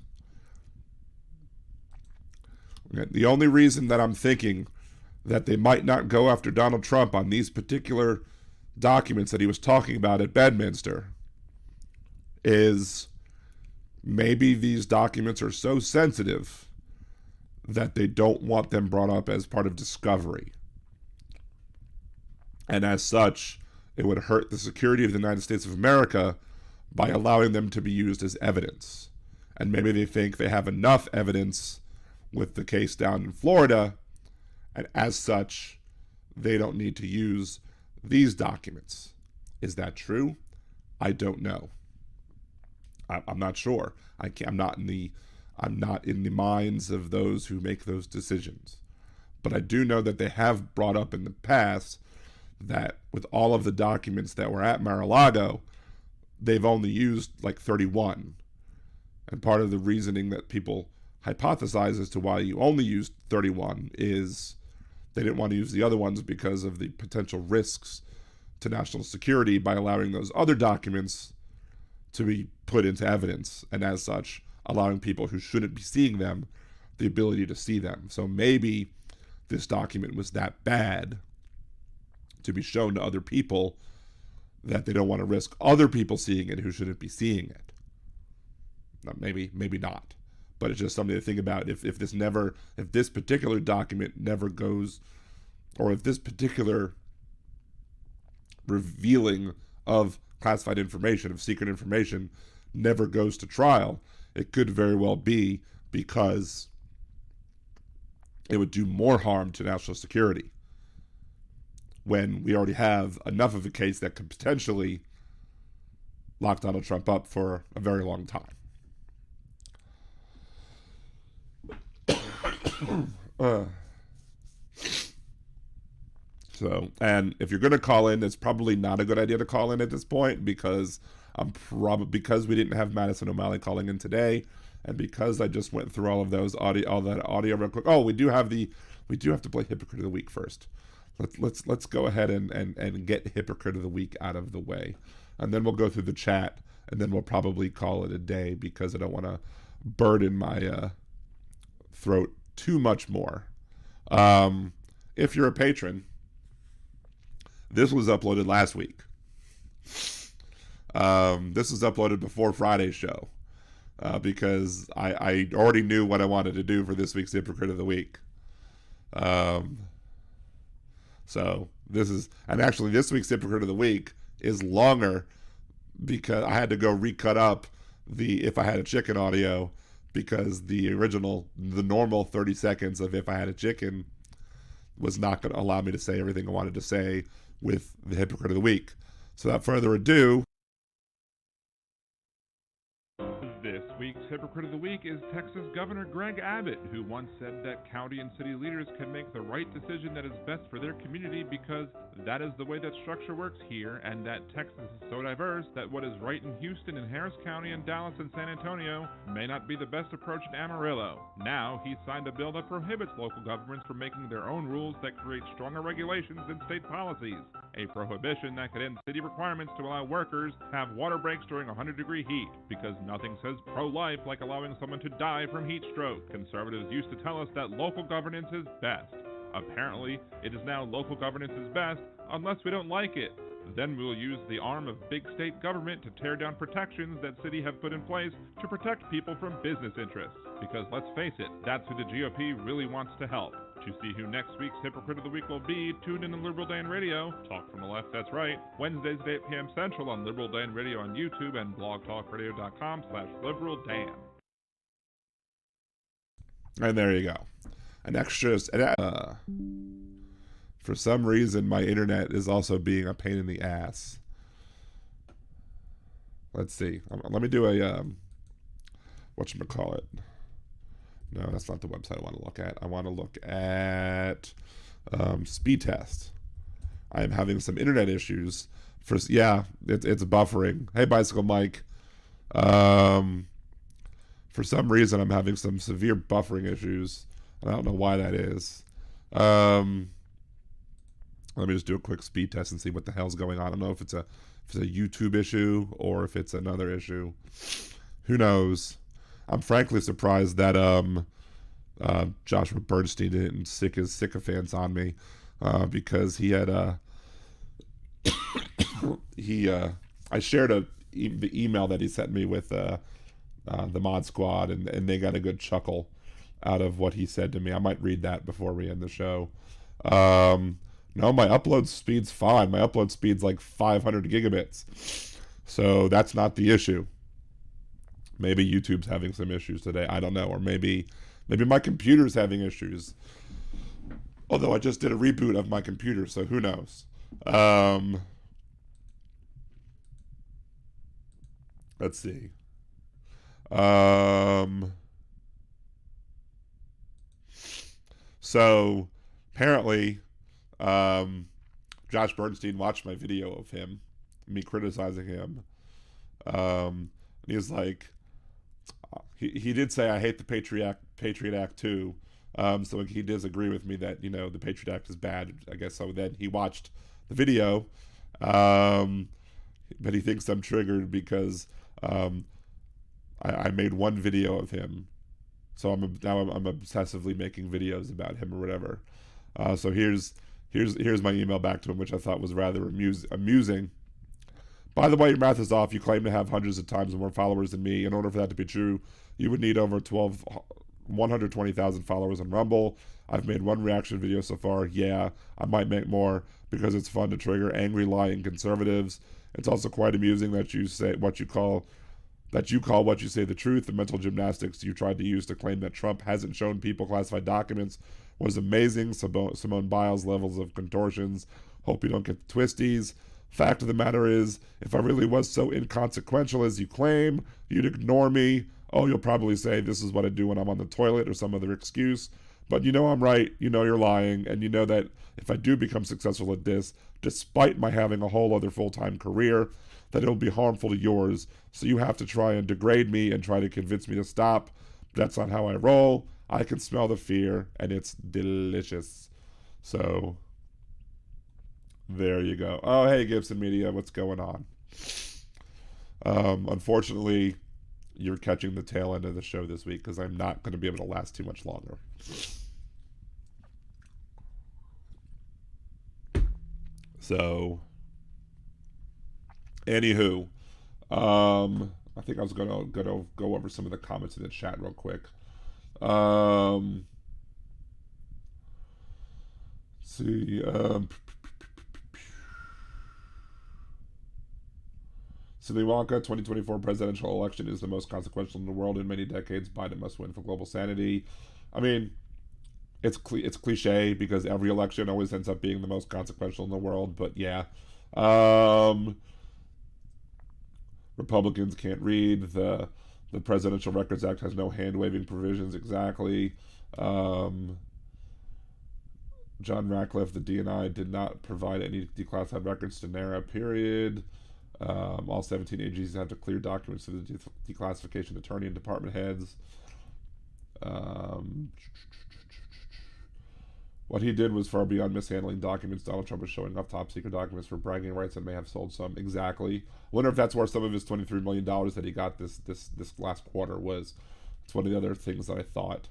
Okay. The only reason that I'm thinking that they might not go after Donald Trump on these particular documents that he was talking about at Bedminster is maybe these documents are so sensitive that they don't want them brought up as part of discovery. And as such, it would hurt the security of the United States of America by allowing them to be used as evidence. And maybe they think they have enough evidence with the case down in Florida, and as such, they don't need to use these documents. Is that true? I don't know. I'm not sure. I'm not in the minds of those who make those decisions. But I do know that they have brought up in the past that with all of the documents that were at Mar-a-Lago, they've only used like 31. And part of the reasoning that people hypothesize as to why you only used 31 is they didn't want to use the other ones because of the potential risks to national security by allowing those other documents to be put into evidence, and as such, allowing people who shouldn't be seeing them the ability to see them. So maybe this document was that bad to be shown to other people that they don't want to risk other people seeing it who shouldn't be seeing it. Now, maybe not. But it's just something to think about. If this particular document never goes, or if this particular revealing of classified information, of secret information, never goes to trial, it could very well be because it would do more harm to national security when we already have enough of a case that could potentially lock Donald Trump up for a very long time. So, and if you're going to call in, it's probably not a good idea to call in at this point because because we didn't have Madison O'Malley calling in today, and because I just went through all that audio real quick. Oh, we do have to play Hypocrite of the Week first. Let's go ahead and get Hypocrite of the Week out of the way, and then we'll go through the chat, and then we'll probably call it a day because I don't want to burden my throat too much more. If you're a patron, this was uploaded last week. This was uploaded before Friday's show because I already knew what I wanted to do for this week's Hypocrite of the Week. So this week's Hypocrite of the Week is longer because I had to go recut up the If I Had a Chicken audio because the normal 30 seconds of If I Had a Chicken was not going to allow me to say everything I wanted to say with the Hypocrite of the Week. So without further ado, this week's Hypocrite of the Week is Texas Governor Greg Abbott, who once said that county and city leaders can make the right decision that is best for their community because that is the way that structure works here, and that Texas is so diverse that what is right in Houston and Harris County and Dallas and San Antonio may not be the best approach in Amarillo. Now, he signed a bill that prohibits local governments from making their own rules that create stronger regulations than state policies, a prohibition that could end city requirements to allow workers to have water breaks during 100-degree heat, because nothing says pro-life like allowing someone to die from heat stroke. Conservatives used to tell us that local governance is best. Apparently, it is now local governance is best unless we don't like it. Then we will use the arm of big state government to tear down protections that city have put in place to protect people from business interests. Because let's face it, that's who the GOP really wants to help. To see who next week's Hypocrite of the Week will be, tune in to Liberal Dan Radio, Talk from the Left, That's Right, Wednesdays at 8 p.m. Central on Liberal Dan Radio on YouTube and blogtalkradio.com/LiberalDan. And there you go. For some reason, my internet is also being a pain in the ass. Let's see. Let me do a, whatchamacallit. No, that's not the website I want to look at. I want to look at speed test. I am having some internet issues. It's buffering. Hey, Bicycle Mike. For some reason, I'm having some severe buffering issues. I don't know why that is. Let me just do a quick speed test and see what the hell's going on. I don't know if it's a YouTube issue or if it's another issue. Who knows? I'm frankly surprised that Joshua Bernstein didn't sick his sycophants on me, because he had I shared the email that he sent me with the Mod Squad, and they got a good chuckle out of what he said to me. I might read that before we end the show. No, my upload speed's fine. My upload speed's like 500 gigabits. So that's not the issue. Maybe YouTube's having some issues today. I don't know. Or maybe my computer's having issues. Although I just did a reboot of my computer, so who knows? Let's see. So apparently, Josh Bernstein watched my video of me criticizing him. And he was like, he did say, I hate the Patriot Act too. So he does agree with me that, the Patriot Act is bad, I guess. So then he watched the video, but he thinks I'm triggered because I made one video of him. So I'm obsessively making videos about him or whatever. So here's my email back to him, which I thought was rather amusing. By the way, your math is off. You claim to have hundreds of times more followers than me. In order for that to be true, you would need over 120,000 followers on Rumble. I've made one reaction video so far. Yeah, I might make more because it's fun to trigger angry, lying conservatives. It's also quite amusing that you say what you call what you say the truth. The mental gymnastics you tried to use to claim that Trump hasn't shown people classified documents was amazing. Simone Biles' levels of contortions. Hope you don't get the twisties. Fact of the matter is, if I really was so inconsequential as you claim, you'd ignore me. Oh, you'll probably say this is what I do when I'm on the toilet or some other excuse. But you know I'm right, you know you're lying, and you know that if I do become successful at this, despite my having a whole other full-time career, that it'll be harmful to yours. So you have to try and degrade me and try to convince me to stop. That's not how I roll. I can smell the fear, and it's delicious. So there you go. Oh, hey, Gibson Media, what's going on? Unfortunately, you're catching the tail end of the show this week because I'm not going to be able to last too much longer. So, anywho, I think I was gonna go over some of the comments in the chat real quick. Let's see. Silly Wonka, 2024 presidential election is the most consequential in the world in many decades. Biden must win for global sanity. I mean, it's cliche because every election always ends up being the most consequential in the world, but yeah. Republicans can't read. The Presidential Records Act has no hand-waving provisions exactly. John Ratcliffe, the DNI, did not provide any declassified records to NARA, period. All 17 agencies have to clear documents to the declassification attorney and department heads. What he did was far beyond mishandling documents. Donald Trump was showing off top secret documents for bragging rights and may have sold some. Exactly. I wonder if that's where some of his $23 million that he got this last quarter was. It's one of the other things that I thought.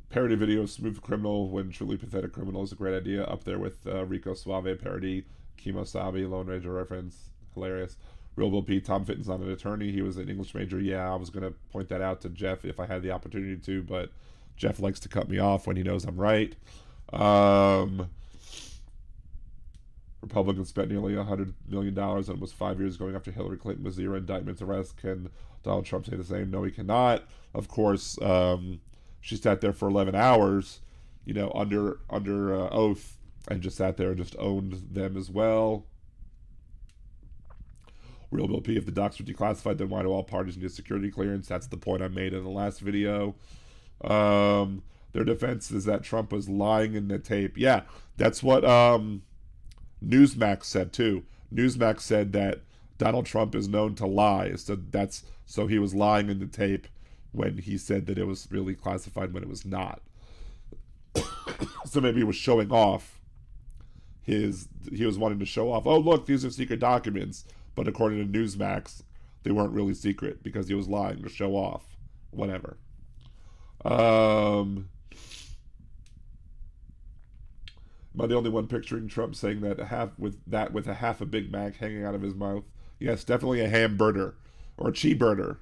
Parody video, Smooth Criminal when truly pathetic criminal is a great idea. Up there with Rico Suave parody, Kimosabe, Lone Ranger reference. Hilarious. Real Bill P. Tom Fitton's not an attorney. He was an English major. Yeah, I was going to point that out to Jeff if I had the opportunity to, but Jeff likes to cut me off when he knows I'm right. Republicans spent nearly $100 million and almost 5 years going after Hillary Clinton with 0 indictments, arrests. Can Donald Trump say the same? No, he cannot. Of course, she sat there for 11 hours, under oath, and just sat there and just owned them as well. Real Bill P, if the docs are declassified, then why do all parties need security clearance? That's the point I made in the last video. Their defense is that Trump was lying in the tape. Yeah, that's what Newsmax said too. Newsmax said that Donald Trump is known to lie. So he was lying in the tape when he said that it was really classified when it was not. So maybe he was showing off he was wanting to show off, oh look, these are secret documents, but according to Newsmax, they weren't really secret because he was lying to show off. Whatever. Am I the only one picturing Trump saying that with a half a Big Mac hanging out of his mouth? Yes, definitely a hamburger or a cheeseburger.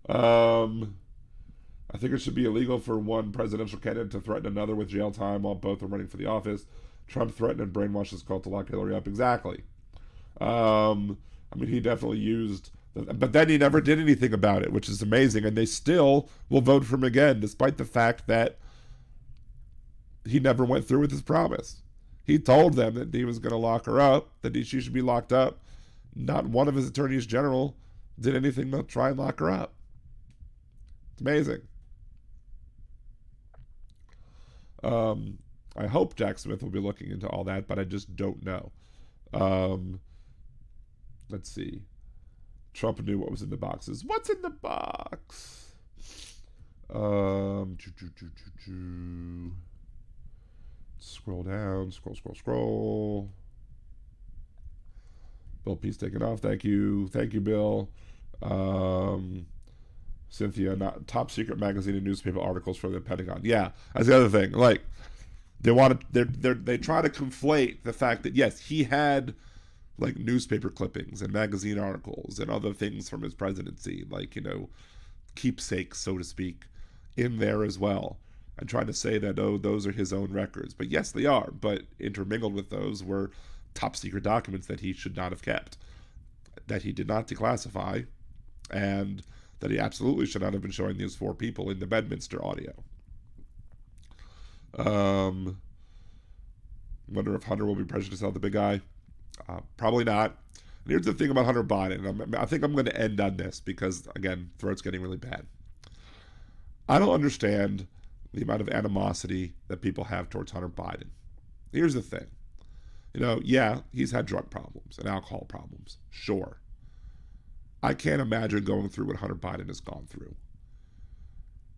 I think it should be illegal for one presidential candidate to threaten another with jail time while both are running for the office. Trump threatened and brainwashed his cult to lock Hillary up. Exactly. I mean, he definitely used, but then he never did anything about it, which is amazing. And they still will vote for him again, despite the fact that he never went through with his promise. He told them that he was going to lock her up, that she should be locked up. Not one of his attorneys general did anything to try and lock her up. It's amazing. I hope Jack Smith will be looking into all that, but I just don't know. Let's see. Trump knew what was in the boxes. What's in the box? Scroll down. Scroll. Bill P's taking off. Thank you, Bill. Cynthia, not top secret magazine and newspaper articles from the Pentagon. Yeah, that's the other thing. Like, they try to conflate the fact that yes, he had like newspaper clippings and magazine articles and other things from his presidency, like, keepsakes, so to speak, in there as well. And trying to say that, oh, those are his own records. But yes, they are. But intermingled with those were top secret documents that he should not have kept, that he did not declassify, and that he absolutely should not have been showing these four people in the Bedminster audio. Wonder if Hunter will be prejudiced on the big guy. Probably not. And here's the thing about Hunter Biden. I think I'm going to end on this because, again, throat's getting really bad. I don't understand the amount of animosity that people have towards Hunter Biden. Here's the thing. Yeah, he's had drug problems and alcohol problems. Sure. I can't imagine going through what Hunter Biden has gone through.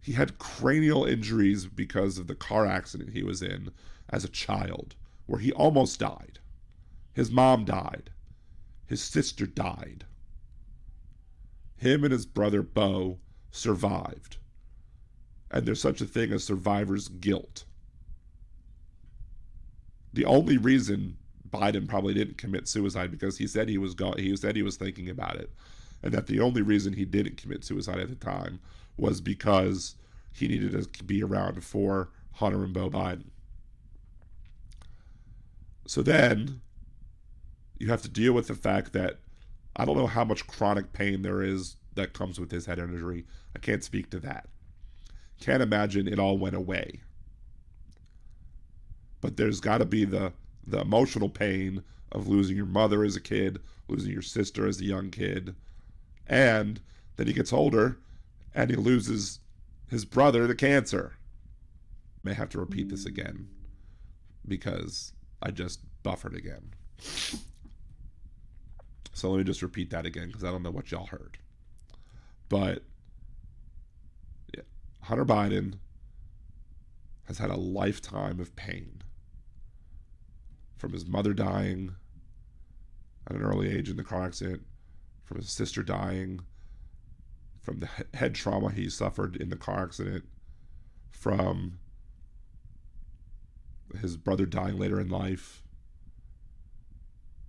He had cranial injuries because of the car accident he was in as a child, where he almost died. His mom died. His sister died. Him and his brother, Beau, survived. And there's such a thing as survivor's guilt. The only reason Biden probably didn't commit suicide because he said he was thinking about it, and that the only reason he didn't commit suicide at the time was because he needed to be around for Hunter and Beau Biden. So then you have to deal with the fact that I don't know how much chronic pain there is that comes with his head injury. I can't speak to that. Can't imagine it all went away. But there's got to be the emotional pain of losing your mother as a kid, losing your sister as a young kid, and then he gets older and he loses his brother to cancer. May have to repeat this again because I just buffered again. So let me just repeat that again because I don't know what y'all heard. But yeah, Hunter Biden has had a lifetime of pain. From his mother dying at an early age in the car accident, from his sister dying, from the head trauma he suffered in the car accident, from his brother dying later in life.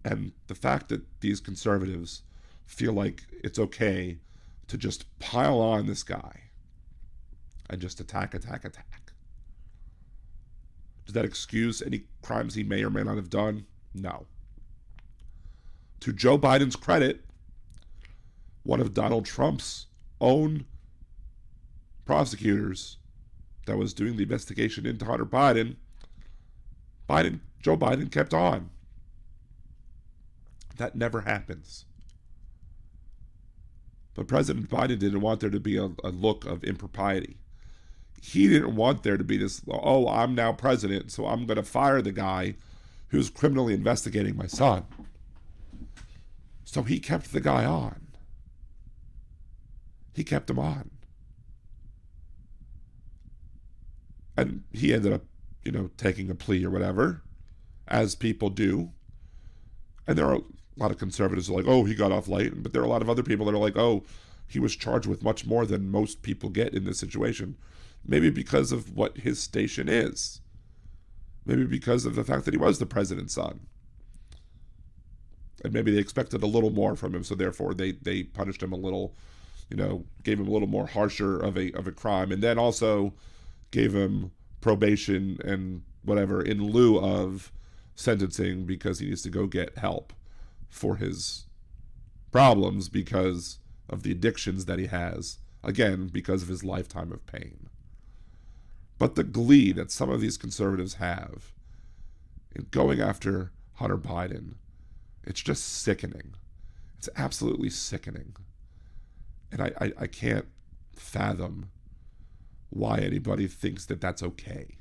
And the fact that these conservatives feel like it's okay to just pile on this guy and just attack. Does that excuse any crimes he may or may not have done? No. To Joe Biden's credit, one of Donald Trump's own prosecutors that was doing the investigation into Hunter Biden, Joe Biden kept on. That never happens. But President Biden didn't want there to be a look of impropriety. He didn't want there to be this, oh, I'm now president, so I'm going to fire the guy who's criminally investigating my son. So he kept the guy on. He kept him on. And he ended up, taking a plea or whatever, as people do. And there are a lot of conservatives who are like, oh, he got off light. But there are a lot of other people that are like, oh, he was charged with much more than most people get in this situation. Maybe because of what his station is. Maybe because of the fact that he was the president's son. And maybe they expected a little more from him, so therefore they punished him a little, gave him a little more harsher of a crime, and then also gave him probation and whatever in lieu of sentencing because he needs to go get help for his problems because of the addictions that he has, again, because of his lifetime of pain. But the glee that some of these conservatives have in going after Hunter Biden, it's just sickening. It's absolutely sickening. And I can't fathom why anybody thinks that that's okay.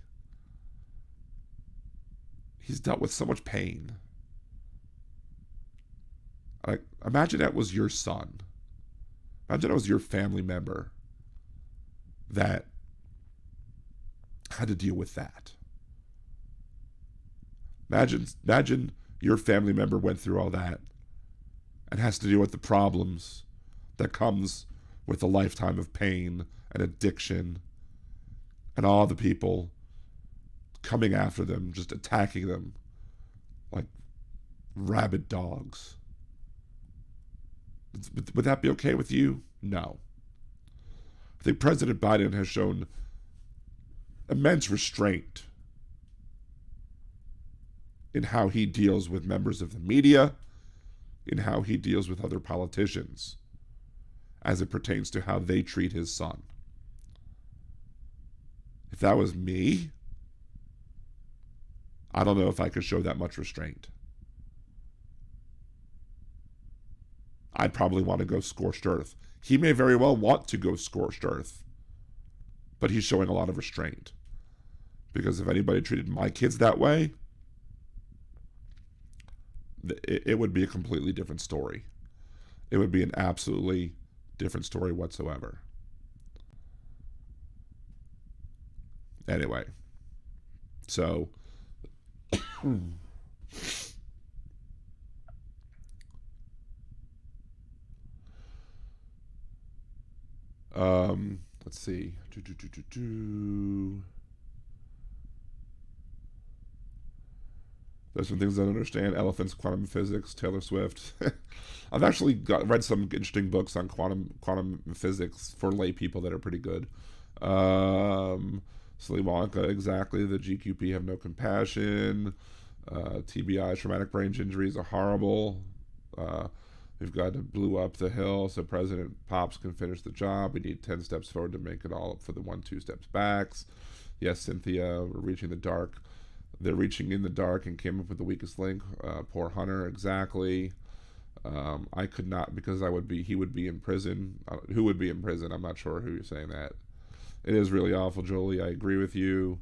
He's dealt with so much pain. Imagine that was your son. Imagine that was your family member that had to deal with that. Imagine your family member went through all that and has to deal with the problems that comes with a lifetime of pain and addiction and all the people coming after them, just attacking them like rabid dogs. Would that be okay with you? No. I think President Biden has shown immense restraint in how he deals with members of the media, in how he deals with other politicians, as it pertains to how they treat his son. If that was me, I don't know if I could show that much restraint. I'd probably want to go scorched earth. He may very well want to go scorched earth, but he's showing a lot of restraint. Because if anybody treated my kids that way, it would be a completely different story. It would be an absolutely different story whatsoever. Anyway, so let's see. There's some things I don't understand. Elephants, quantum physics, Taylor Swift. I've actually read some interesting books on quantum physics for lay people that are pretty good. Sliwanka, exactly. The GQP have no compassion. TBI, traumatic brain injuries are horrible. We've got to blew up the hill so President Pops can finish the job. We need 10 steps forward to make it all up for the 1-2 steps backs. Yes, Cynthia, we're reaching the dark. They're reaching in the dark and came up with the weakest link. Poor Hunter, exactly. I could not, because he would be in prison. Who would be in prison? I'm not sure who you're saying that. It is really awful, Jolie. I agree with you.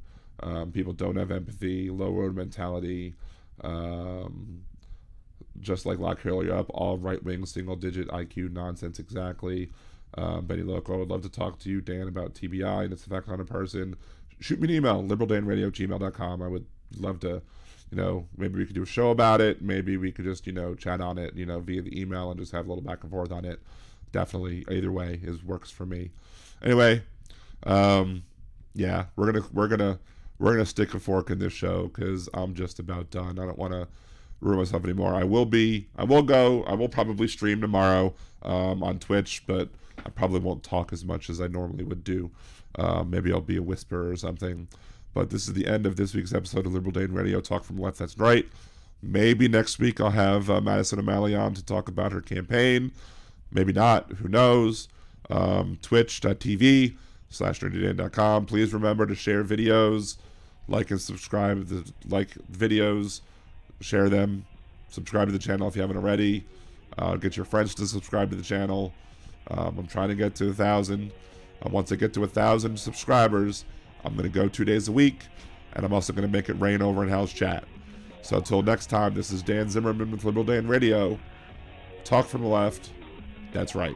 People don't have empathy, low road mentality. Just like lock Hillary up, all right-wing, single-digit IQ nonsense, exactly. Benny Loco, I would love to talk to you, Dan, about TBI and its effect on a person. Shoot me an email, liberaldanradio@gmail.com. I would love to, maybe we could do a show about it. Maybe we could just, chat on it, via the email and just have a little back and forth on it. Definitely, either way works for me. Anyway, yeah, we're gonna stick a fork in this show because I'm just about done. I don't want to ruin myself anymore. I will probably stream tomorrow on Twitch, but I probably won't talk as much as I normally would do. Maybe I'll be a whisperer or something. But this is the end of this week's episode of Liberal Dan Radio, Talk from the Left, That's Right. Maybe next week I'll have Madison O'Malley on to talk about her campaign. Maybe not. Who knows? Twitch.tv/nerdydan.com. Please remember to share videos, like and subscribe. Like videos, share them. Subscribe to the channel if you haven't already. Get your friends to subscribe to the channel. I'm trying to get to 1,000. Once I get to 1,000 subscribers, I'm going to go 2 days a week, and I'm also going to make it rain over in House Chat. So until next time, this is Dan Zimmerman with Liberal Dan Radio. Talk from the left. That's right.